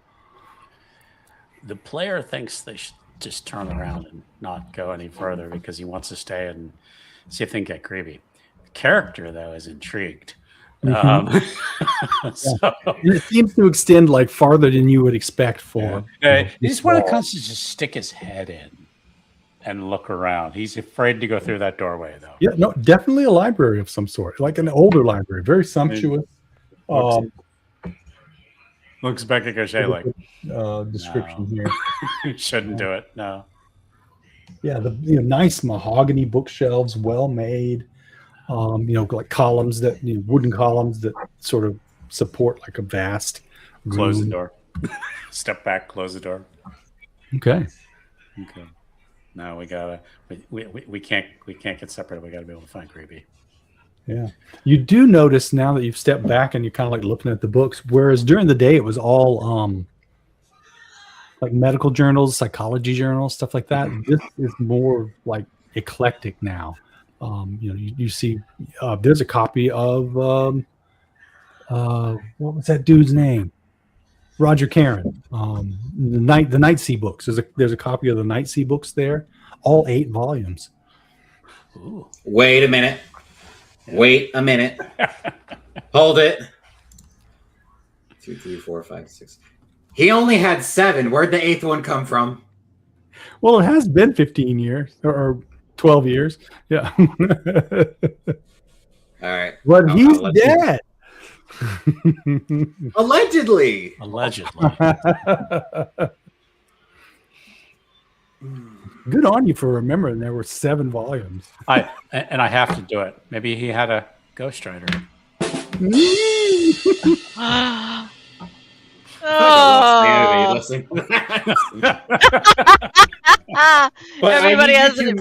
The player thinks they should just turn around and not go any further because he wants to stay and see if they can get Gribi. The character, though, is intrigued. Mm-hmm. So, and it seems to extend like farther than you would expect for. He just wants to just stick his head in and look around. He's afraid to go through that doorway, though. Yeah, no, definitely a library of some sort, like an older library, very sumptuous. Looks back at Gaucher like description no. here. Shouldn't do it. No. Yeah, the nice mahogany bookshelves, well made. Like columns wooden columns that sort of support like a vast room. Close the door. Step back. Close the door. Okay. No, we can't get separated. We got to be able to find Gribi. Yeah. You do notice now that you've stepped back and you're kind of like looking at the books, whereas during the day it was all like medical journals, psychology journals, stuff like that. This is more like eclectic now. You see there's a copy of what was that dude's name? Roger Caron. The Night Sea books. There's a copy of the Night Sea books there, all 8 volumes. Ooh. Wait a minute. Hold it. 2, 3, 4, 5, 6. He only had 7. Where'd the 8th one come from? Well, it has been 15 years or 12 years. Yeah. All right. But he's dead. Allegedly. Good on you for remembering there were 7 volumes. I have to do it. Maybe he had a ghostwriter. Everybody has it.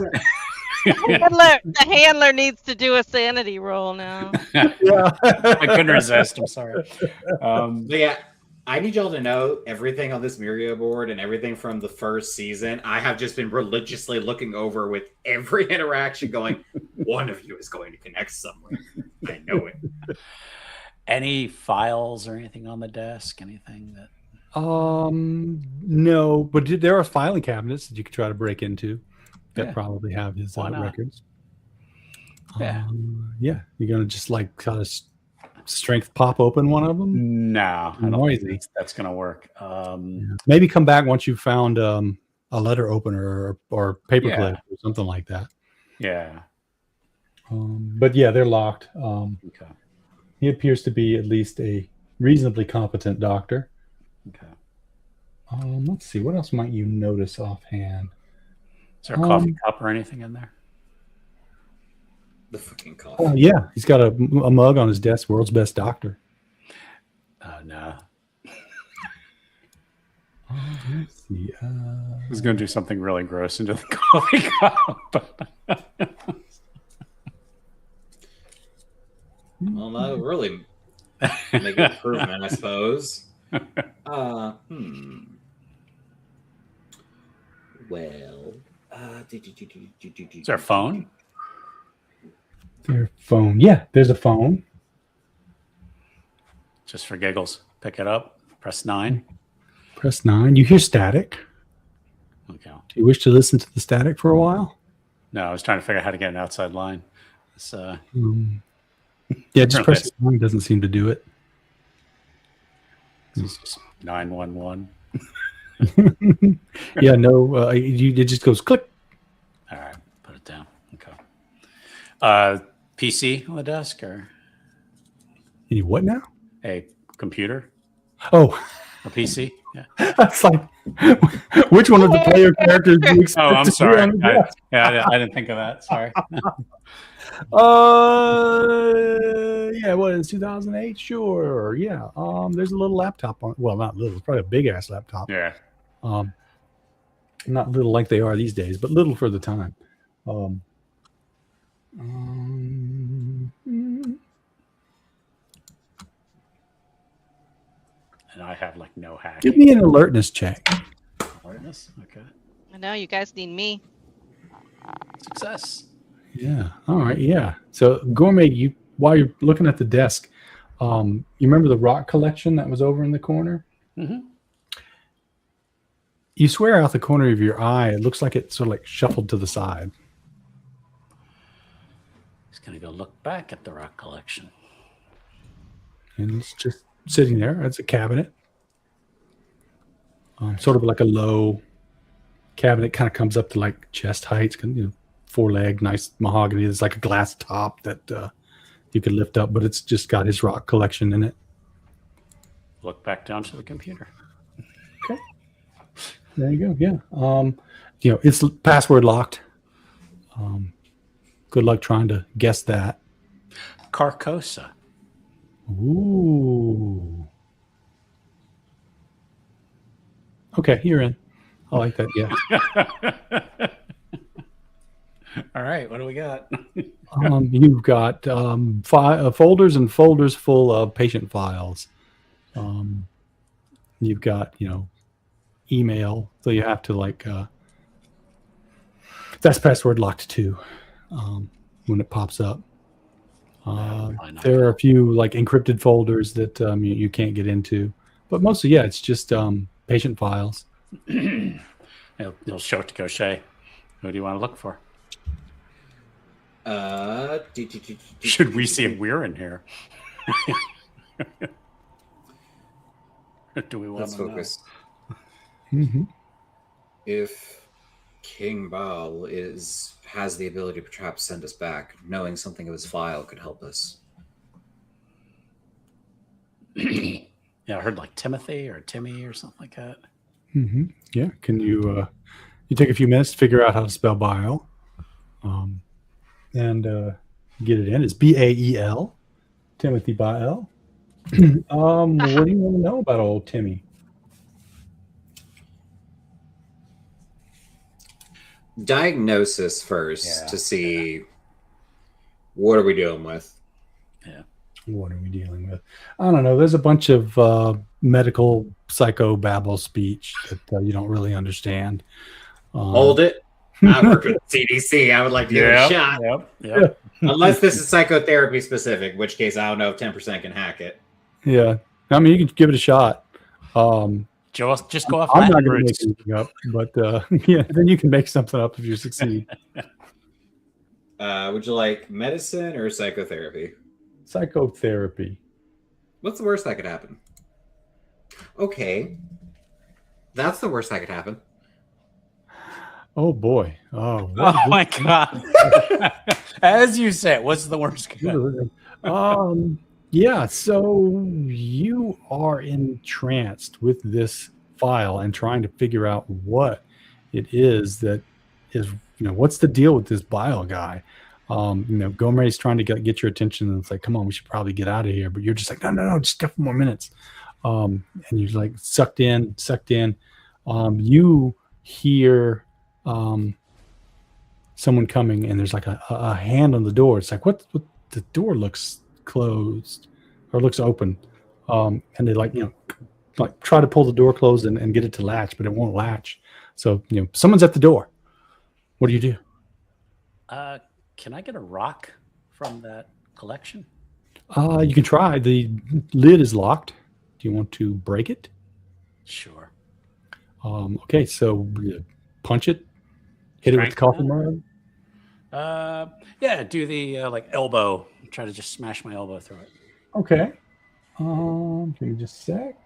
The handler needs to do a sanity roll now. Yeah. I couldn't resist. I'm sorry. Yeah, I need y'all to know everything on this Mirio board and everything from the first season. I have just been religiously looking over with every interaction going, one of you is going to connect somewhere. I know it. Any files or anything on the desk? Anything that... No, but there are filing cabinets that you could try to break into that Yeah. probably have his Why not? records. Yeah. Yeah. You're going to just like kind of strength pop open one of them? No, I don't Noisy. think that's going to work. Maybe come back once you've found a letter opener or paperclip Yeah. or something like that. Yeah. But yeah, they're locked. Okay. He appears to be at least a reasonably competent doctor. Okay. Let's see. What else might you notice offhand? Is there a coffee cup or anything in there? The fucking coffee. Oh, yeah. He's got a mug on his desk, world's best doctor. No. Let's see. I was going to do something really gross into the coffee cup. Well, that would really make an improvement, I suppose. Well, Is there a phone? Their phone. Yeah, there's a phone. Just for giggles. Pick it up. Press 9. Press 9. You hear static. Okay. Do you wish to listen to the static for a while? No, I was trying to figure out how to get an outside line. It's, Yeah, just press 9 doesn't seem to do it. it's just 911. Yeah, no, it just goes click. All right, put it down. Okay. PC on the desk or You what now? a computer? Oh, A PC? Yeah. that's like, which one of the player characters do you expect Oh, I'm to be sorry. on the desk? I didn't think of that. Sorry. Yeah, what is 2008? Sure. Yeah. There's a little laptop on. Well, not little. It's probably a big ass laptop. Yeah. Not little like they are these days, but little for the time. And I have like no hacking. Give me an alertness check. Awareness? Okay. I know you guys need me. Success. Yeah. All right. Yeah. So Gourmet, while you're looking at the desk, you remember the rock collection that was over in the corner? Mm-hmm. You swear out the corner of your eye, it looks like it sort of like shuffled to the side. He's gonna go look back at the rock collection. And it's just sitting there. It's a cabinet. Sort of like a low cabinet, kind of comes up to like chest height, four-leg, nice mahogany. There's like a glass top that you could lift up, but it's just got his rock collection in it. Look back down to the computer. Okay. There you go. Yeah. It's password locked. Good luck trying to guess that. Carcosa. Ooh. Okay, you're in. I like that. Yeah. All right, what do we got? You've got folders and folders full of patient files. You've got, email. So you have to that's password locked too when it pops up. There are a few encrypted folders that you can't get into. But mostly, yeah, it's just patient files. You'll show it to Gaucher. Who do you want to look for? Should we see if we're in here? Do we want Let's to know? focus. Mm-hmm. If King Baal has the ability to perhaps send us back, knowing something of his file could help us. Yeah, I heard Timothy or Timmy or something like that. Mm-hmm. Yeah. Can you take a few minutes to figure out how to spell bile, and get it in? It's Bael, Timothy Bael. What do you want to know about old Timmy? Diagnosis first to see what are we dealing with. Yeah. What are we dealing with? I don't know. There's a bunch of medical psychobabble speech that you don't really understand. Hold it. I work with CDC. I would like to give it a shot. Yep. Unless this is psychotherapy specific, in which case I don't know if 10% can hack it. Yeah, I mean, you can give it a shot. Just go off I'm not Latin going to make roots. anything up, but yeah, then you can make something up if you succeed. Would you like medicine or psychotherapy? Psychotherapy. What's the worst that could happen? Okay. That's the worst that could happen. Oh boy. Oh, Oh my god! As you said, what's the worst? Yeah, so you are entranced with this file and trying to figure out what it is that is, what's the deal with this bile guy? Gourmet's trying to get your attention, and it's like, come on, we should probably get out of here. But you're just like, no, just a couple more minutes. And you're like sucked in. You hear someone coming, and there's like a hand on the door. It's like, what the door looks closed or looks open. And they like try to pull the door closed and get it to latch, but it won't latch. So, someone's at the door. What do you do? Can I get a rock from that collection? You can try. The lid is locked. Do you want to break it? Sure. Okay, so punch it, hit it with the coffee mug. Yeah, do the elbow. Try to just smash my elbow through it. Okay. Give me just a sec.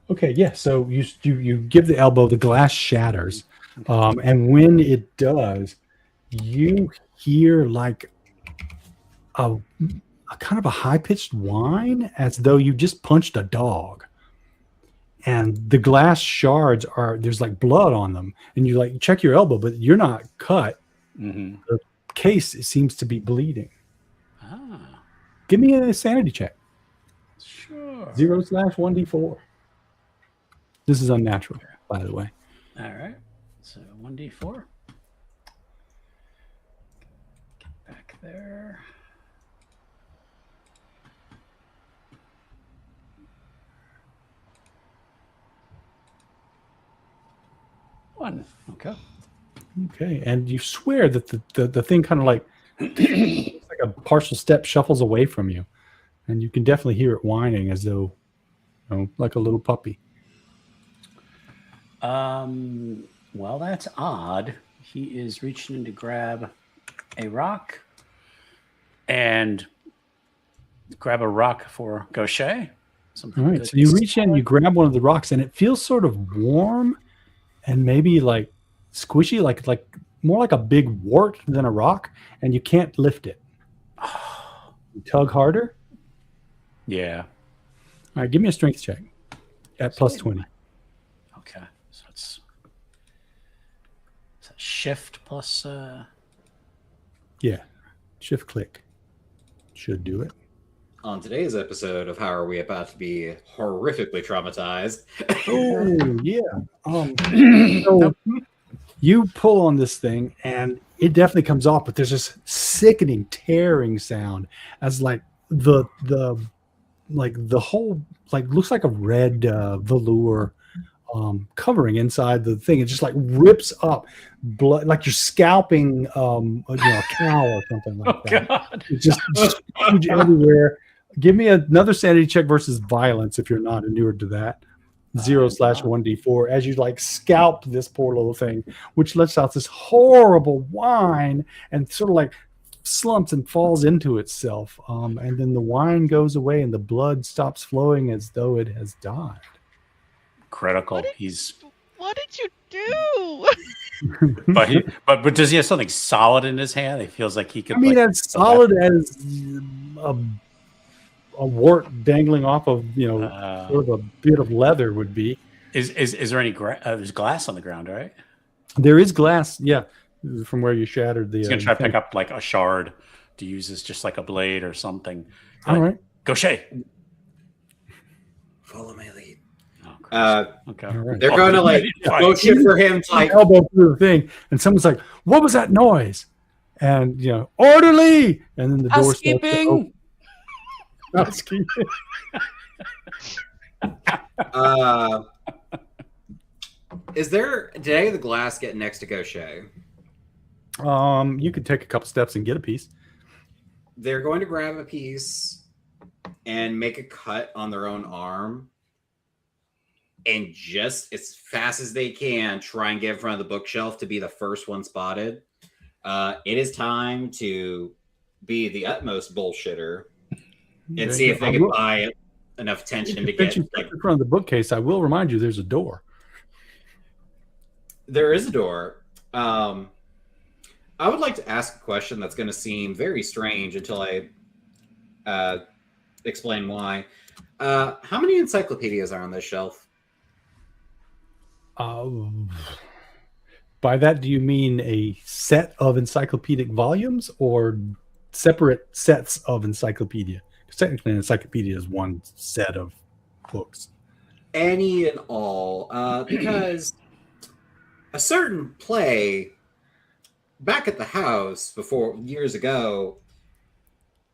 Okay, yeah. So you give the elbow, the glass shatters, and when it does, you hear like a kind of a high-pitched whine, as though you just punched a dog. And the glass shards there's like blood on them, and you like check your elbow, but you're not cut. Mm-hmm. The case seems to be bleeding. Ah, Give me a sanity check. sure. 0/1d4. This is unnatural, by the way. All right. So 1d4. Get back there. One. Okay. Okay, and you swear that the thing kind of like it's like a partial step shuffles away from you, and you can definitely hear it whining as though, like a little puppy. Well, that's odd. He is reaching in to grab a rock and grab a rock for Gaucher. Something All right, good so you to reach in, you grab one of the rocks, and it feels sort of warm and maybe like squishy, like more like a big wart than a rock, and you can't lift it. You tug harder. Yeah. All right, give me a strength check at plus 20. Okay. So it's shift plus Yeah, shift click should do it. On today's episode of How Are We About to Be Horrifically Traumatized? Oh yeah. So you pull on this thing, and it definitely comes off, but there's this sickening tearing sound as like the whole looks like a red velour covering inside the thing. It just like rips up blood, like you're scalping a cow or something like that. God. It's just huge everywhere. Give me another sanity check versus violence if you're not inured to that. 0/1d4 as you like scalp this poor little thing, which lets out this horrible whine and sort of like slumps and falls into itself. And then the whine goes away and the blood stops flowing as though it has died. Critical. What did you do? But does he have something solid in his hand? It feels like he could. I mean, as solid as a wart dangling off of sort of a bit of leather would be. Is there any there's glass on the ground, right? There is glass, yeah, from where you shattered the. He's gonna try to pick up like a shard to use as just like a blade or something. All right, Gaucher. Follow my lead. Oh, Christ. Okay. All right. They're going to like motion for him to like elbow through the thing, and someone's like, "What was that noise?" And orderly, and then the door starts to open. Housekeeping. Housekeeping. Is there? Did any of the glass get next to Gaucher? You could take a couple steps and get a piece. They're going to grab a piece and make a cut on their own arm, and just as fast as they can, try and get in front of the bookshelf to be the first one spotted. It is time to be the utmost bullshitter and see if they can buy enough attention to get in front of the bookcase. I will remind you, there's a door. There is a door. I would like to ask a question that's going to seem very strange until I explain why. How many encyclopedias are on this shelf? By that, do you mean a set of encyclopedic volumes or separate sets of encyclopedia? Because technically, an encyclopedia is one set of books. Any and all. Because a certain play back at the house before years ago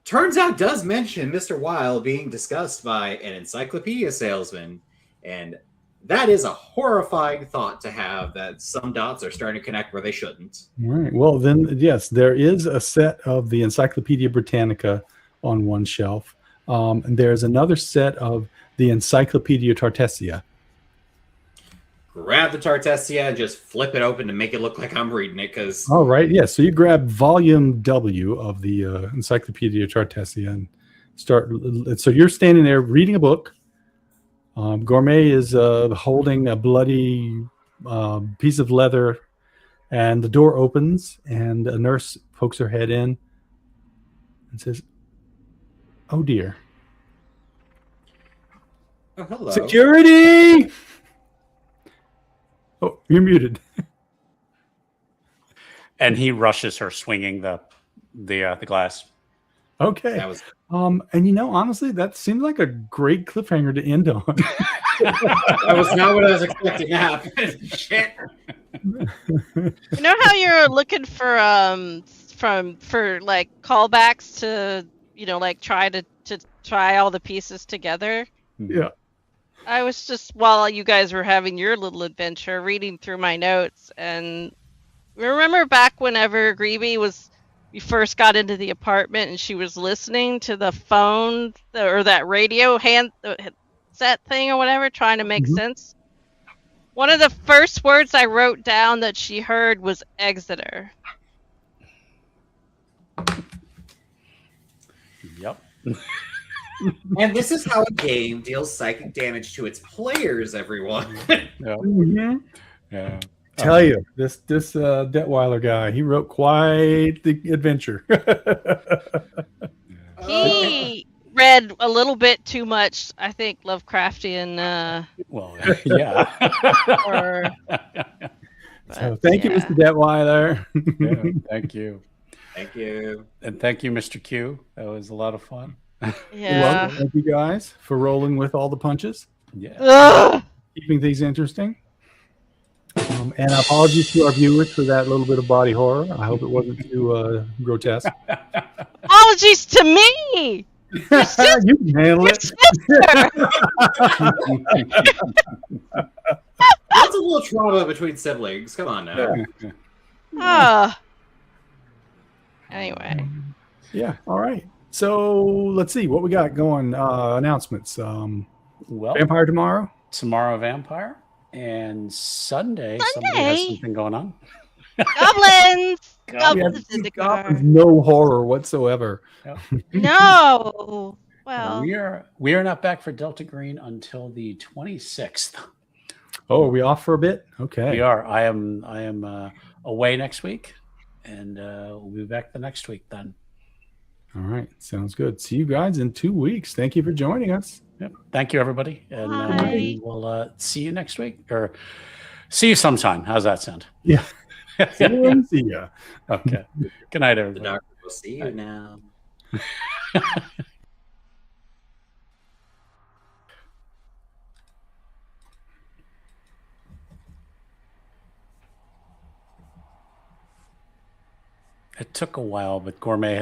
turns out does mention Mr. Wilde being discussed by an encyclopedia salesman, and that is a horrifying thought to have, that some dots are starting to connect where they shouldn't. All right. Well, then, yes, there is a set of the Encyclopedia Britannica on one shelf. And there's another set of the Encyclopedia Tartessia. Grab the Tartessia and just flip it open to make it look like I'm reading it. Because all right, yeah. So you grab volume W of the Encyclopedia Tartessia and start. So you're standing there reading a book. Gourmet is holding a bloody piece of leather, and the door opens, and a nurse pokes her head in and says, "Oh dear, oh, hello. Security!" Oh, you're muted. And he rushes her, swinging the glass. Okay. That was... and honestly, that seems like a great cliffhanger to end on. That was not what I was expecting to happen. Shit. You know how you're looking for like callbacks to like try to try all the pieces together? Yeah. I was just, while you guys were having your little adventure, reading through my notes, and remember back whenever Gribi we first got into the apartment and she was listening to the phone or that radio set thing or whatever, trying to make sense. One of the first words I wrote down that she heard was Exeter. Yep. And this is how a game deals psychic damage to its players, everyone. Yeah. Tell you, this Detweiler guy, he wrote quite the adventure. He read a little bit too much, I think, Lovecraftian. Well, yeah. So thank you, Mr. Detweiler. Yeah, thank you. Thank you. And thank you, Mr. Q. That was a lot of fun. Yeah. Well, thank you guys for rolling with all the punches. Yeah. Ugh. Keeping things interesting. And apologies to our viewers for that little bit of body horror. I hope it wasn't too grotesque. Apologies to me. You can handle it. That's a little trauma between siblings. Come on now. Anyway. Yeah. All right. So let's see what we got going. Announcements. Well, Vampire tomorrow. Tomorrow, Vampire. And Sunday, somebody has something going on. Goblins! Goblins in the car. No horror whatsoever. Yep. No. Well, we are not back for Delta Green until the 26th. Oh, are we off for a bit? Okay. We are. I am away next week, and we'll be back the next week then. All right. Sounds good. See you guys in 2 weeks. Thank you for joining us. Yep. Thank you, everybody. And Bye. we'll see you next week, or see you sometime. How's that sound? Yeah. See ya. Okay. Good night, The everybody. doctor will see you now. Bye. It took a while, but Gourmet